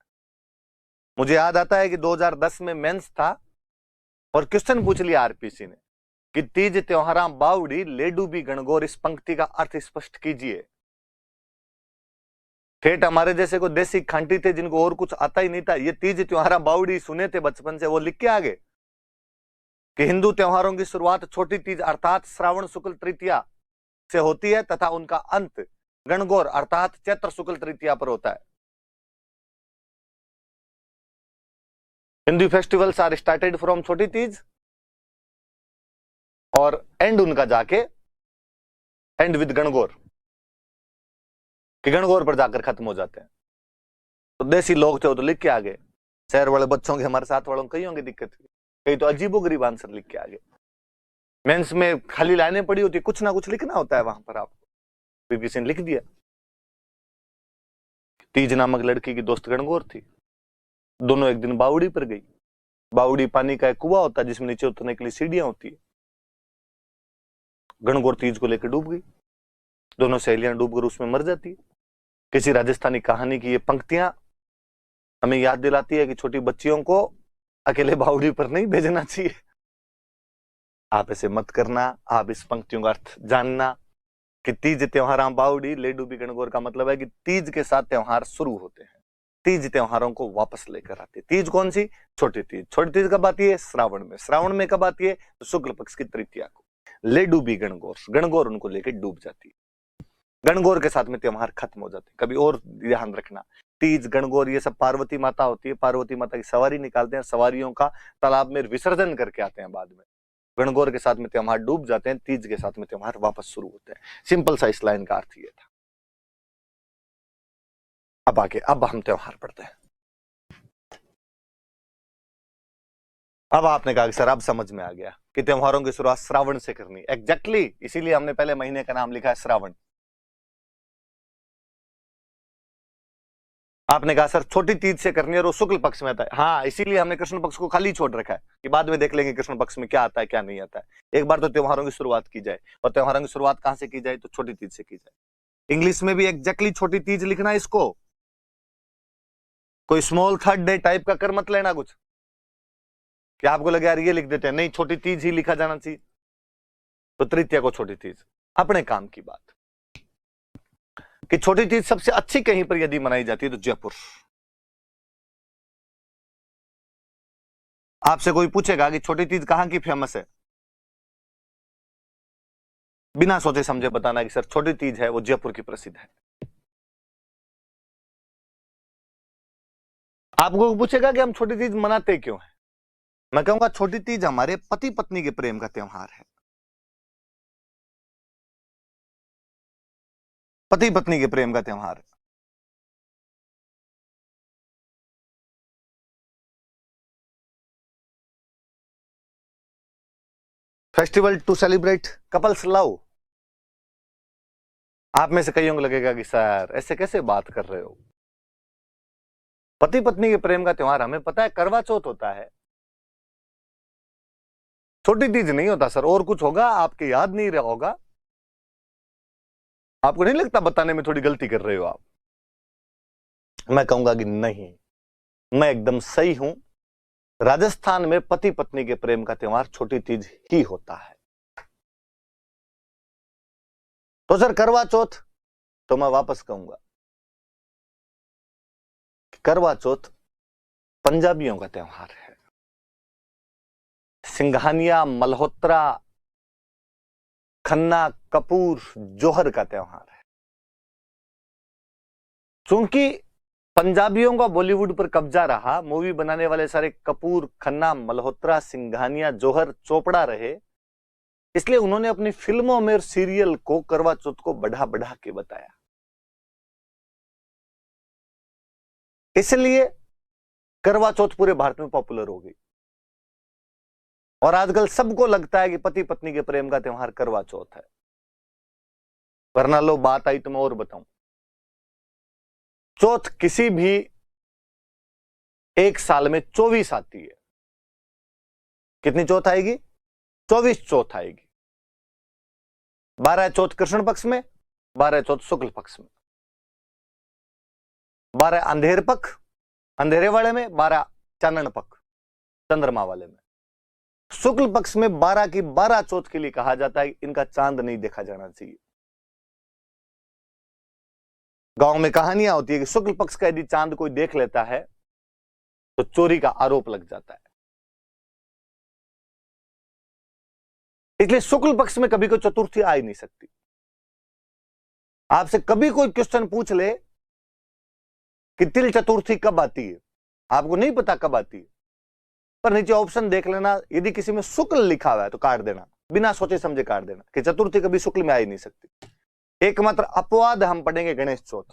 Speaker 1: मुझे याद आता है कि 2010 में मेंस था और क्वेश्चन पूछ लिया आरपीसी ने कि तीज त्योहारा बावड़ी ले डूबी गणगौर, इस पंक्ति का अर्थ स्पष्ट कीजिए। ठेठ हमारे जैसे को देसी खांटी थे जिनको और कुछ आता ही नहीं था, ये तीज त्योहारा बावड़ी सुने थे बचपन से, वो लिख के आगे कि हिंदू त्योहारों की शुरुआत छोटी तीज अर्थात श्रावण शुक्ल तृतीया से होती है तथा उनका अंत गणगौर अर्थात चैत्र शुक्ल तृतीया पर होता है। Hindu festivals are started from Chhoti Teej और एंड उनका जाके एंड विद गणगौर, कि गणगौर पर जाकर खत्म हो जाते हैं। तो देसी लोग थे वो तो लिख के आ गए, शहर वाले बच्चों के, हमारे साथ वालों को कई होंगे दिक्कत, कई तो अजीबोगरीब आंसर लिख के आ गए। मेंस में खाली लाइनें पड़ी होती, कुछ ना कुछ लिखना होता है वहां पर आपको, फिर किसी ने लिख दिया तीज नामक लड़की की दोस्त गणगौर थी, दोनों एक दिन बावड़ी पर गई। बावड़ी पानी का एक कुआं होता है जिसमें नीचे उतरने के लिए सीढ़ियां होती है। गणगौर तीज को लेकर डूब गई, दोनों सहेलियां डूबकर उसमें मर जाती है। किसी राजस्थानी कहानी की ये पंक्तियां हमें याद दिलाती है कि छोटी बच्चियों को अकेले बावड़ी पर नहीं भेजना चाहिए। आप ऐसे मत करना। आप इस पंक्तियों का अर्थ जानना कि तीज त्योहार बावड़ी लेडू भी गणगौर का मतलब है कि तीज के साथ त्योहार शुरू होते हैं, तीज त्योहारों को वापस लेकर आते हैं। तीज कौन सी? छोटी तीज। छोटी तीज कब आती है? श्रावण में। श्रावण में कब आती है? तो शुक्ल पक्ष की तृतीया को। लेडू भी गणगौर, गणगौर उनको लेकर डूब जाती है। गणगौर के साथ में त्योहार खत्म हो जाते हैं। कभी और ध्यान रखना, तीज गणगौर ये सब पार्वती माता होती है, पार्वती माता की सवारी निकालते हैं, सवारियों का तालाब में विसर्जन करके आते हैं बाद में। गणगौर के साथ में त्योहार डूब जाते हैं, तीज के साथ में त्योहार वापस शुरू होते हैं। सिंपल सा इस लाइन का अर्थ ये था। अब आगे, अब हम त्योहार पढ़ते हैं। अब आपने कहा कि सर अब समझ में आ गया कि त्योहारों की शुरुआत श्रावण से करनी। एग्जैक्टली, इसीलिए हमने पहले महीने का नाम लिखा है श्रावण। आपने कहा सर छोटी तीज से करनी है और वो शुक्ल पक्ष में आता है। हाँ, इसीलिए हमने कृष्ण पक्ष को खाली छोड़ रखा है कि बाद में देख लेंगे कृष्ण पक्ष में क्या आता है क्या नहीं आता है। एक बार तो त्योहारों की शुरुआत की जाए, और त्योहारों की शुरुआत कहां से की जाए? तो छोटी तीज से की जाए। इंग्लिश में भी एग्जैक्टली छोटी तीज लिखना है इसको, कोई स्मॉल थर्ड डे टाइप का कर मत लेना कुछ कि आपको लगे यार ये लिख देते हैं। नहीं, छोटी तीज ही लिखा जाना चाहिए। तो तृतीया को छोटी तीज। अपने काम की बात कि छोटी तीज सबसे अच्छी कहीं पर यदि मनाई जाती है तो जयपुर। आपसे कोई पूछेगा कि छोटी तीज कहां की फेमस है, बिना सोचे समझे बताना कि सर छोटी तीज है वो जयपुर की प्रसिद्ध है। आपको पूछेगा कि हम छोटी तीज मनाते क्यों हैं, मैं कहूंगा छोटी तीज हमारे पति पत्नी के प्रेम का त्योहार है। पति पत्नी के प्रेम का त्योहार है। Festival to celebrate couples love. आप में से कईयों को लगेगा कि सर ऐसे कैसे बात कर रहे हो, पति पत्नी के प्रेम का त्योहार हमें पता है करवा चौथ होता है, छोटी तीज नहीं होता सर। और कुछ होगा, आपके याद नहीं रहा होगा। आपको नहीं लगता बताने में थोड़ी गलती कर रहे हो आप? मैं कहूंगा कि नहीं, मैं एकदम सही हूं। राजस्थान में पति पत्नी के प्रेम का त्योहार छोटी तीज ही होता है। तो सर करवा चौथ, तो मैं वापस कहूंगा करवा चौथ पंजाबियों का त्योहार है। सिंघानिया, मल्होत्रा, खन्ना, कपूर, जौहर का त्योहार है। चूंकि पंजाबियों का बॉलीवुड पर कब्जा रहा, मूवी बनाने वाले सारे कपूर, खन्ना, मल्होत्रा, सिंघानिया, जौहर, चोपड़ा रहे, इसलिए उन्होंने अपनी फिल्मों में और सीरियल को करवा चौथ को बढ़ा बढ़ा के बताया। इसलिए करवा चौथ पूरे भारत में पॉपुलर हो गई। और आजकल सबको लगता है कि पति पत्नी के प्रेम का त्योहार करवा चौथ है। वरना लो बात आई तो मैं और बताऊं, चौथ किसी भी एक साल में 24 आती है। कितनी चौथ आएगी? 24 चौथ आएगी। 12 चौथ कृष्ण पक्ष में, 12 चौथ शुक्ल पक्ष में, 12 अंधेर पक्ष अंधेरे वाले में, 12 चानन पक्ष चंद्रमा वाले में। शुक्ल पक्ष में 12 की 12 चौथ के लिए कहा जाता है इनका चांद नहीं देखा जाना चाहिए। गांव में कहानियां होती है कि शुक्ल पक्ष का यदि चांद कोई देख लेता है तो चोरी का आरोप लग जाता है। इसलिए शुक्ल पक्ष में कभी कोई चतुर्थी आ ही नहीं सकती। आपसे कभी कोई क्वेश्चन पूछ ले कि तिल चतुर्थी कब आती है, आपको नहीं पता कब आती है, पर नीचे ऑप्शन देख लेना, यदि किसी में शुक्ल लिखा हुआ है तो काट देना, बिना सोचे समझे काट देना कि चतुर्थी कभी शुक्ल में आ ही नहीं सकती। एकमात्र अपवाद हम पढ़ेंगे गणेश चौथ,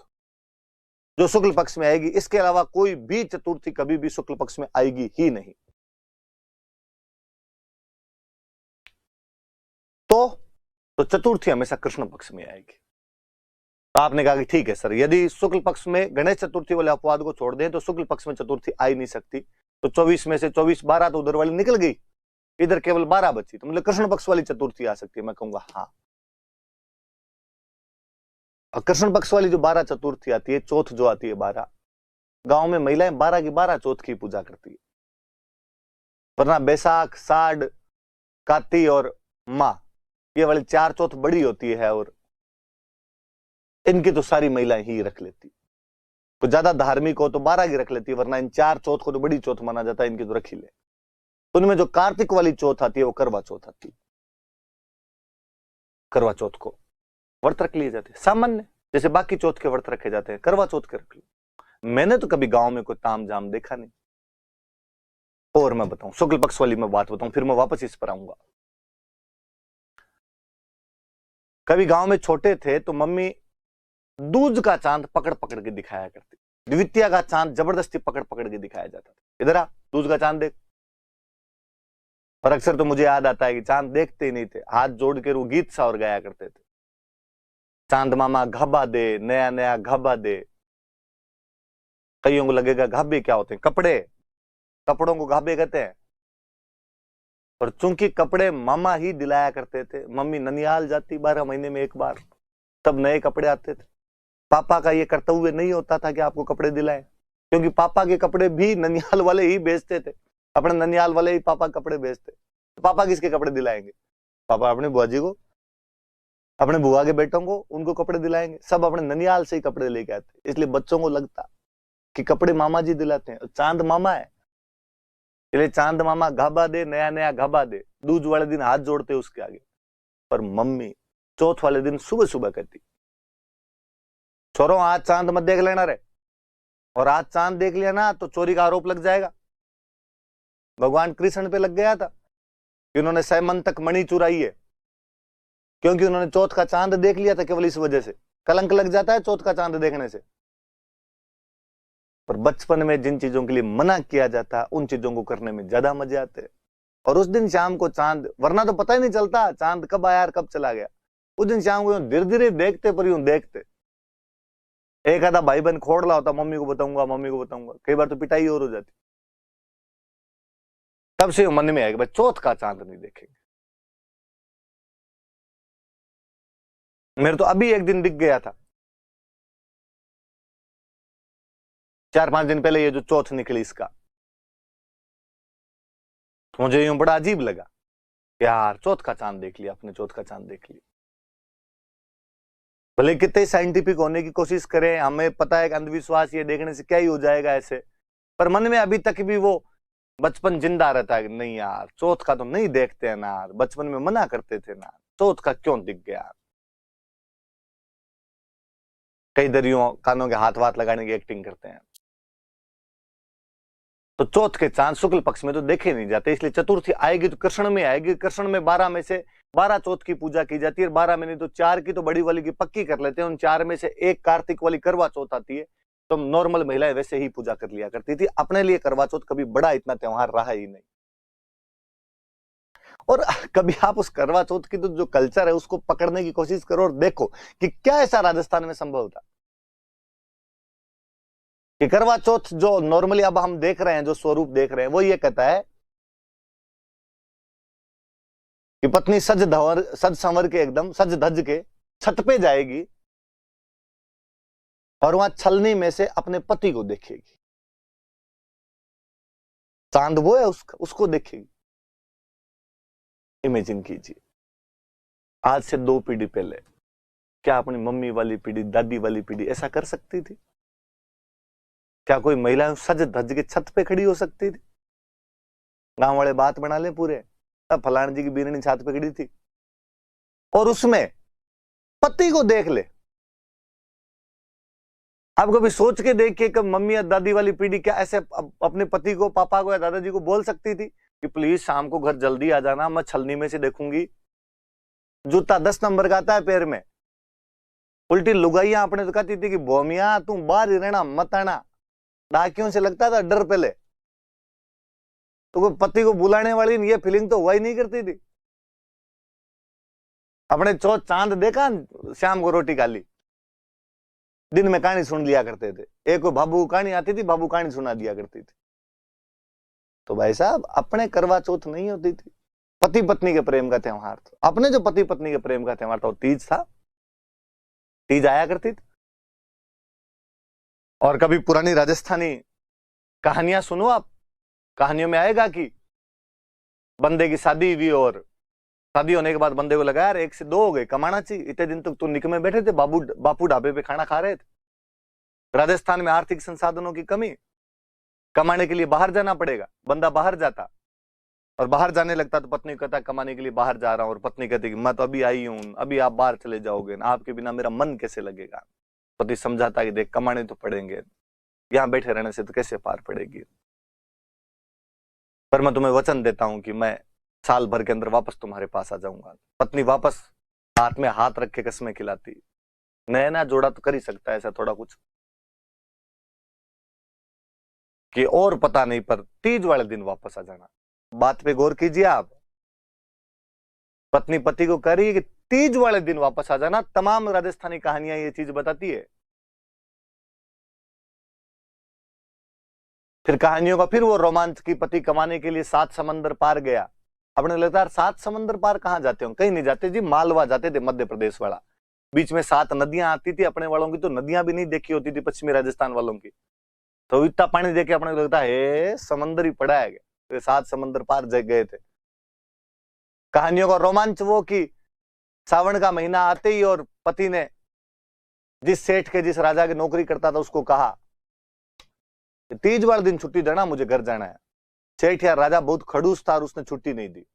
Speaker 1: जो शुक्ल पक्ष में आएगी। इसके अलावा कोई भी चतुर्थी कभी भी शुक्ल पक्ष में आएगी ही नहीं। तो चतुर्थी हमेशा कृष्ण पक्ष में आएगी। तो आपने कहा कि ठीक है सर, यदि शुक्ल पक्ष में गणेश चतुर्थी वाले अपवाद को छोड़ दें तो शुक्ल पक्ष में चतुर्थी आ ही नहीं सकती। तो 24 में से 24 12 तो उधर वाली निकल गई, इधर केवल 12 बची, तो मतलब कृष्ण पक्ष वाली चतुर्थी आ सकती है। मैं कहूंगा हाँ, कृष्ण पक्ष वाली जो 12 चतुर्थी आती है, चौथ जो आती है 12, गांव में महिलाएं 12 की 12 चौथ की पूजा करती है। वरना बैसाख, साढ़, काती और माँ, ये वाली 4 चौथ बड़ी होती है और इनकी तो सारी महिलाएं ही रख लेती। तो ज्यादा धार्मिक हो तो 12 की रख लेती है, वरना इन 4 चौथ को तो बड़ी चौथ माना जाता है, इनकी तो रख ही ले। उनमें जो कार्तिक वाली चौथ आती है वो करवा चौथ आती है। करवा चौथ को व्रत रख लिए जाते हैं सामान्य, जैसे बाकी चौथ के व्रत रखे जाते हैं, करवा चौथ के रख लो। मैंने तो कभी गांव में कोई ताम झाम देखा नहीं। और मैं बताऊं, शुक्ल पक्ष वाली मैं बात बताऊं, फिर मैं वापस इस पर आऊंगा। कभी गांव में छोटे थे तो मम्मी दूज का चांद पकड़ पकड़ के दिखाया करती, द्वितीया का चांद जबरदस्ती पकड़ पकड़ के दिखाया जाता था, इधर आ दूज का चांद देख। और अक्सर तो मुझे याद आता है कि चांद देखते ही नहीं थे, हाथ जोड़ के वो गीत सा और गाया करते थे, चांद मामा घाबा दे, नया नया घाबा दे। कईयों को लगेगा घाबे क्या होते हैं, कपड़े, कपड़ों को घाबे कहते हैं। और चूंकि कपड़े मामा ही दिलाया करते थे, मम्मी ननिहाल जाती 12 महीने में एक बार, तब नए कपड़े आते थे। पापा का ये कर्तव्य नहीं होता था कि आपको कपड़े दिलाएं, क्योंकि पापा के कपड़े भी ननिहाल वाले ही बेचते थे, अपने ननिहाल वाले ही पापा कपड़े बेचते। तो पापा किसके कपड़े दिलाएंगे? पापा अपने बुआ जी को, अपने बुआ के बेटों को, उनको कपड़े दिलाएंगे। सब अपने ननिहाल से ही कपड़े लेके आते, इसलिए बच्चों को लगता कि कपड़े मामा जी दिलाते हैं, चांद मामा है, इसलिए चांद मामा घाबा दे, नया नया घाबा दे। दूज वाले दिन हाथ जोड़ते उसके आगे। पर मम्मी चौथ वाले दिन सुबह सुबह कहती, छोरो आज चांद मत देख लेना रे, और आज चांद देख लिया ना तो चोरी का आरोप लग जाएगा। भगवान कृष्ण पे लग गया था कि उन्होंने सैमंतक मणि चुराई है, क्योंकि उन्होंने चौथ का चांद देख लिया था। केवल इस वजह से कलंक लग जाता है चौथ का चांद देखने से। पर बचपन में जिन चीजों के लिए मना किया जाता, उन चीजों को करने में ज्यादा मजे आते हैं। और उस दिन शाम को चांद, वरना तो पता ही नहीं चलता चांद कब आया और कब चला गया। उस दिन शाम को धीरे धीरे देखते, पर यूं देखते। एक आधा भाई बहन खोड़ला होता, मम्मी को बताऊंगा, मम्मी को बताऊंगा, कई बार तो पिटाई और हो जाती। तब से मन में आएगा भाई चौथ का चांद नहीं देखेंगे। मेरे तो अभी एक दिन दिख गया था, 4-5 दिन पहले, ये जो चौथ निकली इसका, तो मुझे यूं बड़ा अजीब लगा, यार चौथ का चांद देख लिया, अपने चौथ का चांद देख लिया। भले कितने साइंटिफिक होने की कोशिश करें, हमें पता है कि अंधविश्वास ये देखने से क्या ही हो जाएगा ऐसे, पर मन में अभी तक भी वो बचपन जिंदा रहता है कि नहीं यार चौथ का तो नहीं देखते हैं ना, बचपन में मना करते थे ना, चौथ का क्यों दिख गया। कई दरियों कानों के हाथ वाथ लगाने की एक्टिंग करते हैं। तो चौथ के चांद शुक्ल पक्ष में तो देखे नहीं जाते, इसलिए चतुर्थी आएगी तो कृष्ण में आएगी। कृष्ण में 12 में से 12 चौथ की पूजा की जाती है, 12 में नहीं तो 4 की तो बड़ी वाली की पक्की कर लेते हैं। उन 4 में से एक कार्तिक वाली करवा चौथ आती है, तो नॉर्मल महिलाएं वैसे ही पूजा कर लिया करती थी। अपने लिए करवा चौथ कभी बड़ा इतना त्योहार रहा ही नहीं। और कभी आप उस करवा चौथ की तो जो कल्चर है उसको पकड़ने की कोशिश करो और देखो कि क्या ऐसा राजस्थान में संभव था कि करवा चौथ जो नॉर्मली अब हम देख रहे हैं, जो स्वरूप देख रहे हैं, वो ये कहता है कि पत्नी सज संवर के, एकदम सज धज के छत पे जाएगी और वहां छलनी में से अपने पति को देखेगी। चांद वो है उसको देखेगी। इमेजिन कीजिए, आज से 2 पीढ़ी पहले क्या अपनी मम्मी वाली पीढ़ी, दादी वाली पीढ़ी ऐसा कर सकती थी? क्या कोई महिला सज धज के छत पे खड़ी हो सकती थी? गांव वाले बात बना ले पूरे, अब फलान जी की बीरनी छत पे खड़ी थी और उसमें पति को देख ले। आप कभी सोच के देखिए कि मम्मी या दादी वाली पीढ़ी क्या ऐसे अपने पति को, पापा को या दादाजी को बोल सकती थी कि प्लीज शाम को घर जल्दी आ जाना, मैं छलनी में से देखूंगी। जूता 10 नंबर का आता है पैर में। उल्टी लुगाइयां अपने तो कहती थी कि बोमिया तू बाहर ही रहना, मत आना। डाकियों से लगता था डर पहले, तो कोई पति को बुलाने वाली ये फीलिंग तो वही नहीं करती थी। अपने चौथ चांद देखा, शाम को रोटी खा ली, दिन में कहानी सुन लिया करते थे। एक बाबू कहानी आती थी, बाबू कहानी सुना दिया करती थी। तो भाई साहब अपने करवा चौथ नहीं होती थी, पति पत्नी के प्रेम का त्योहार था। अपने जो पति पत्नी के प्रेम का त्योहार था वो तीज था, तीज आया करती थी। और कभी पुरानी राजस्थानी कहानियां सुनो आप, कहानियों में आएगा कि बंदे की शादी हुई और शादी होने के बाद बंदे को लगा यार 1 से 2 हो गए, कमाना चाहिए। इतने दिन तक तो निकमे बैठे थे, बापू ढाबे पे खाना खा रहे थे। राजस्थान में आर्थिक संसाधनों की कमी, कमाने के लिए बाहर जाना पड़ेगा। बंदा बाहर जाता और बाहर जाने लगता तो पत्नी कहता कमाने के लिए बाहर जा रहा हूं, और पत्नी कहती कि मैं तो अभी आई हूं, अभी आप बाहर चले जाओगे ना, आपके बिना मेरा मन कैसे लगेगा। पति समझाता कि देख कमाने तो पड़ेंगे, यहां बैठे रहने से तो कैसे पार पड़ेगी, पर मैं तुम्हें वचन देता हूं कि मैं साल भर के अंदर वापस तुम्हारे पास आ जाऊंगा। पत्नी वापस हाथ में हाथ रख के कसमें खिलाती। नया ना जोड़ा तो कर ही सकता है ऐसा थोड़ा कुछ कि और पता नहीं, पर तीज वाले दिन वापस आ जाना। बात पे गौर कीजिए आप। पत्नी पति को कह रही है कि तीज वाले दिन वापस आ जाना। तमाम राजस्थानी कहानियां ये चीज बताती है। फिर कहानियों का फिर वो रोमांच की पति कमाने के लिए 7 समंदर पार गया। अपने लगता है 7 समंदर पार कहां जाते हो? कहीं नहीं जाते जी, मालवा जाते थे, मध्य प्रदेश वाला। बीच में 7 नदियां आती थी, अपने वालों की तो नदियां भी नहीं देखी होती थी, पश्चिमी राजस्थान वालों की। तो इतना पानी देखे अपने को लगता है समंदर ही पड़ा है, तो 7 समंदर पार गए थे। कहानियों का रोमांच वो कि सावन का महीना आते ही और पति ने जिस सेठ के, जिस राजा की नौकरी करता था, उसको कहा तीज वाले दिन छुट्टी देना, मुझे घर जाना है। सेठ या राजा बहुत खड़ूस था और उसने छुट्टी नहीं दी।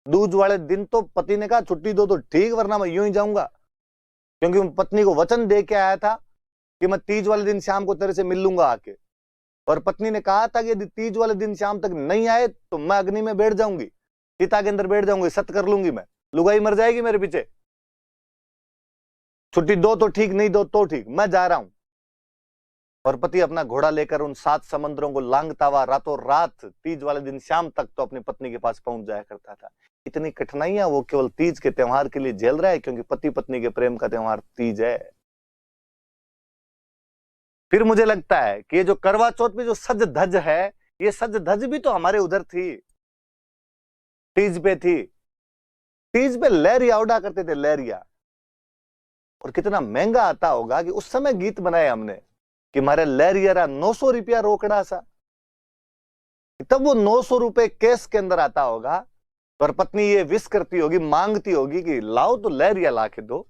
Speaker 1: दूज वाले दिन तो पति ने कहा छुट्टी दो तो ठीक, वरना मैं यूं ही जाऊंगा, क्योंकि पत्नी को वचन दे के आया था कि मैं तीज वाले दिन शाम को तेरे से मिल लूंगा आके। और पत्नी ने कहा था कि यदि तीज वाले दिन शाम तक नहीं आए तो मैं अग्नि में बैठ जाऊंगी, चिता के अंदर बैठ जाऊंगी, सत्य कर लूंगी, मैं लुगाई मर जाएगी मेरे पीछे। छुट्टी दो तो ठीक, नहीं दो तो ठीक, मैं जा रहा हूं। और पति अपना घोड़ा लेकर उन 7 समंदरों को लांघता हुआ रातों रात तीज वाले दिन शाम तक तो अपनी पत्नी के पास पहुंच जाया करता था। इतनी कठिनाइयां वो केवल तीज के त्योहार के लिए झेल रहा है, क्योंकि पति पत्नी के प्रेम का त्योहार तीज है। फिर मुझे लगता है कि ये जो करवा चौथ में जो सज धज है, ये सज धज भी तो हमारे उधर थी, तीज पे थी। तीज पे लहरिया उड़ा करते थे, लहरिया। और कितना महंगा आता होगा कि उस समय गीत बनाए हमने कि मारे लहरिया 900 रुपया रोकड़ा सा। तब वो 900 रुपए केस के अंदर आता होगा, पर पत्नी ये विश करती होगी, मांगती होगी कि लाओ तो लहरिया ला के दो,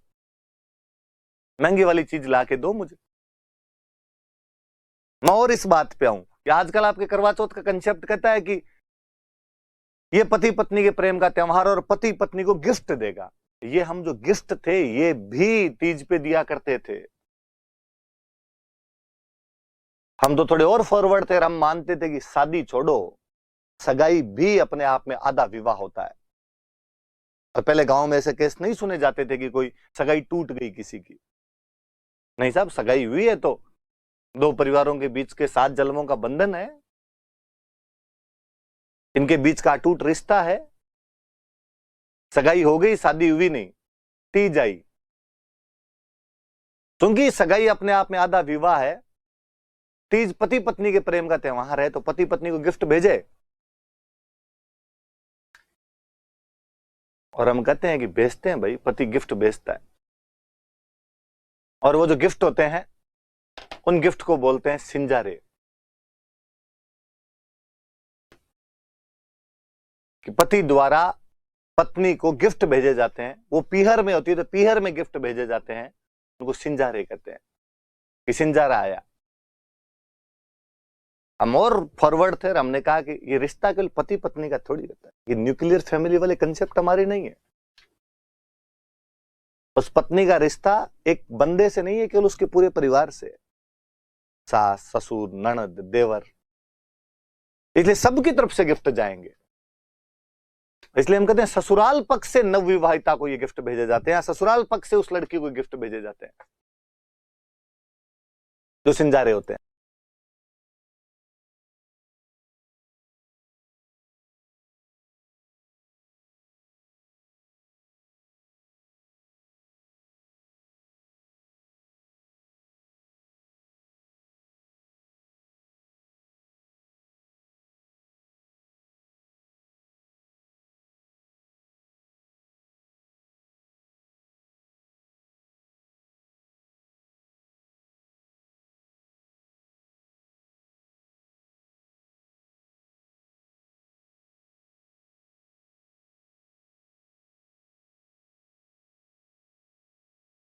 Speaker 1: महंगी वाली चीज ला के दो मुझे। मैं और इस बात पे आऊं कि आजकल आपके करवा चौथ का कंसेप्ट कहता है कि ये पति पत्नी के प्रेम का त्योहार और पति पत्नी को गिफ्ट देगा। ये हम जो गिफ्ट थे ये भी तीज पे दिया करते थे। हम तो थोड़े और फॉरवर्ड थे और हम मानते थे कि शादी छोड़ो, सगाई भी अपने आप में आधा विवाह होता है। और पहले गांव में ऐसे केस नहीं सुने जाते थे कि कोई सगाई टूट गई किसी की। नहीं साहब, सगाई हुई है तो 2 परिवारों के बीच के 7 जन्मों का बंधन है, इनके बीच का अटूट रिश्ता है। सगाई हो गई, शादी हुई नहीं, तीज आई। क्योंकि सगाई अपने आप में आधा विवाह है, तीज पति पत्नी के प्रेम का त्योहार है, तो पति पत्नी को गिफ्ट भेजे। और हम कहते हैं कि भेजते हैं भाई, पति गिफ्ट भेजता है। और वो जो गिफ्ट होते हैं उन गिफ्ट को बोलते हैं सिंजारे। कि पति द्वारा पत्नी को गिफ्ट भेजे जाते हैं। वो पीहर में होती है तो पीहर में गिफ्ट भेजे जाते हैं, उनको सिंजारे कहते हैं कि सिंजारा आया। हम और फॉरवर्ड थे और हमने कहा कि ये रिश्ता केवल पति पत्नी का थोड़ी होता है, ये न्यूक्लियर फैमिली वाले कंसेप्ट हमारे नहीं है। उस पत्नी का रिश्ता एक बंदे से नहीं है, केवल उसके पूरे परिवार से, सास ससुर ननद देवर, इसलिए सबकी तरफ से गिफ्ट जाएंगे। इसलिए हम कहते हैं ससुराल पक्ष से नवविवाहिता को ये गिफ्ट भेजे जाते हैं, ससुराल पक्ष से उस लड़की को गिफ्ट भेजे जाते हैं जो सिंजारे होते हैं।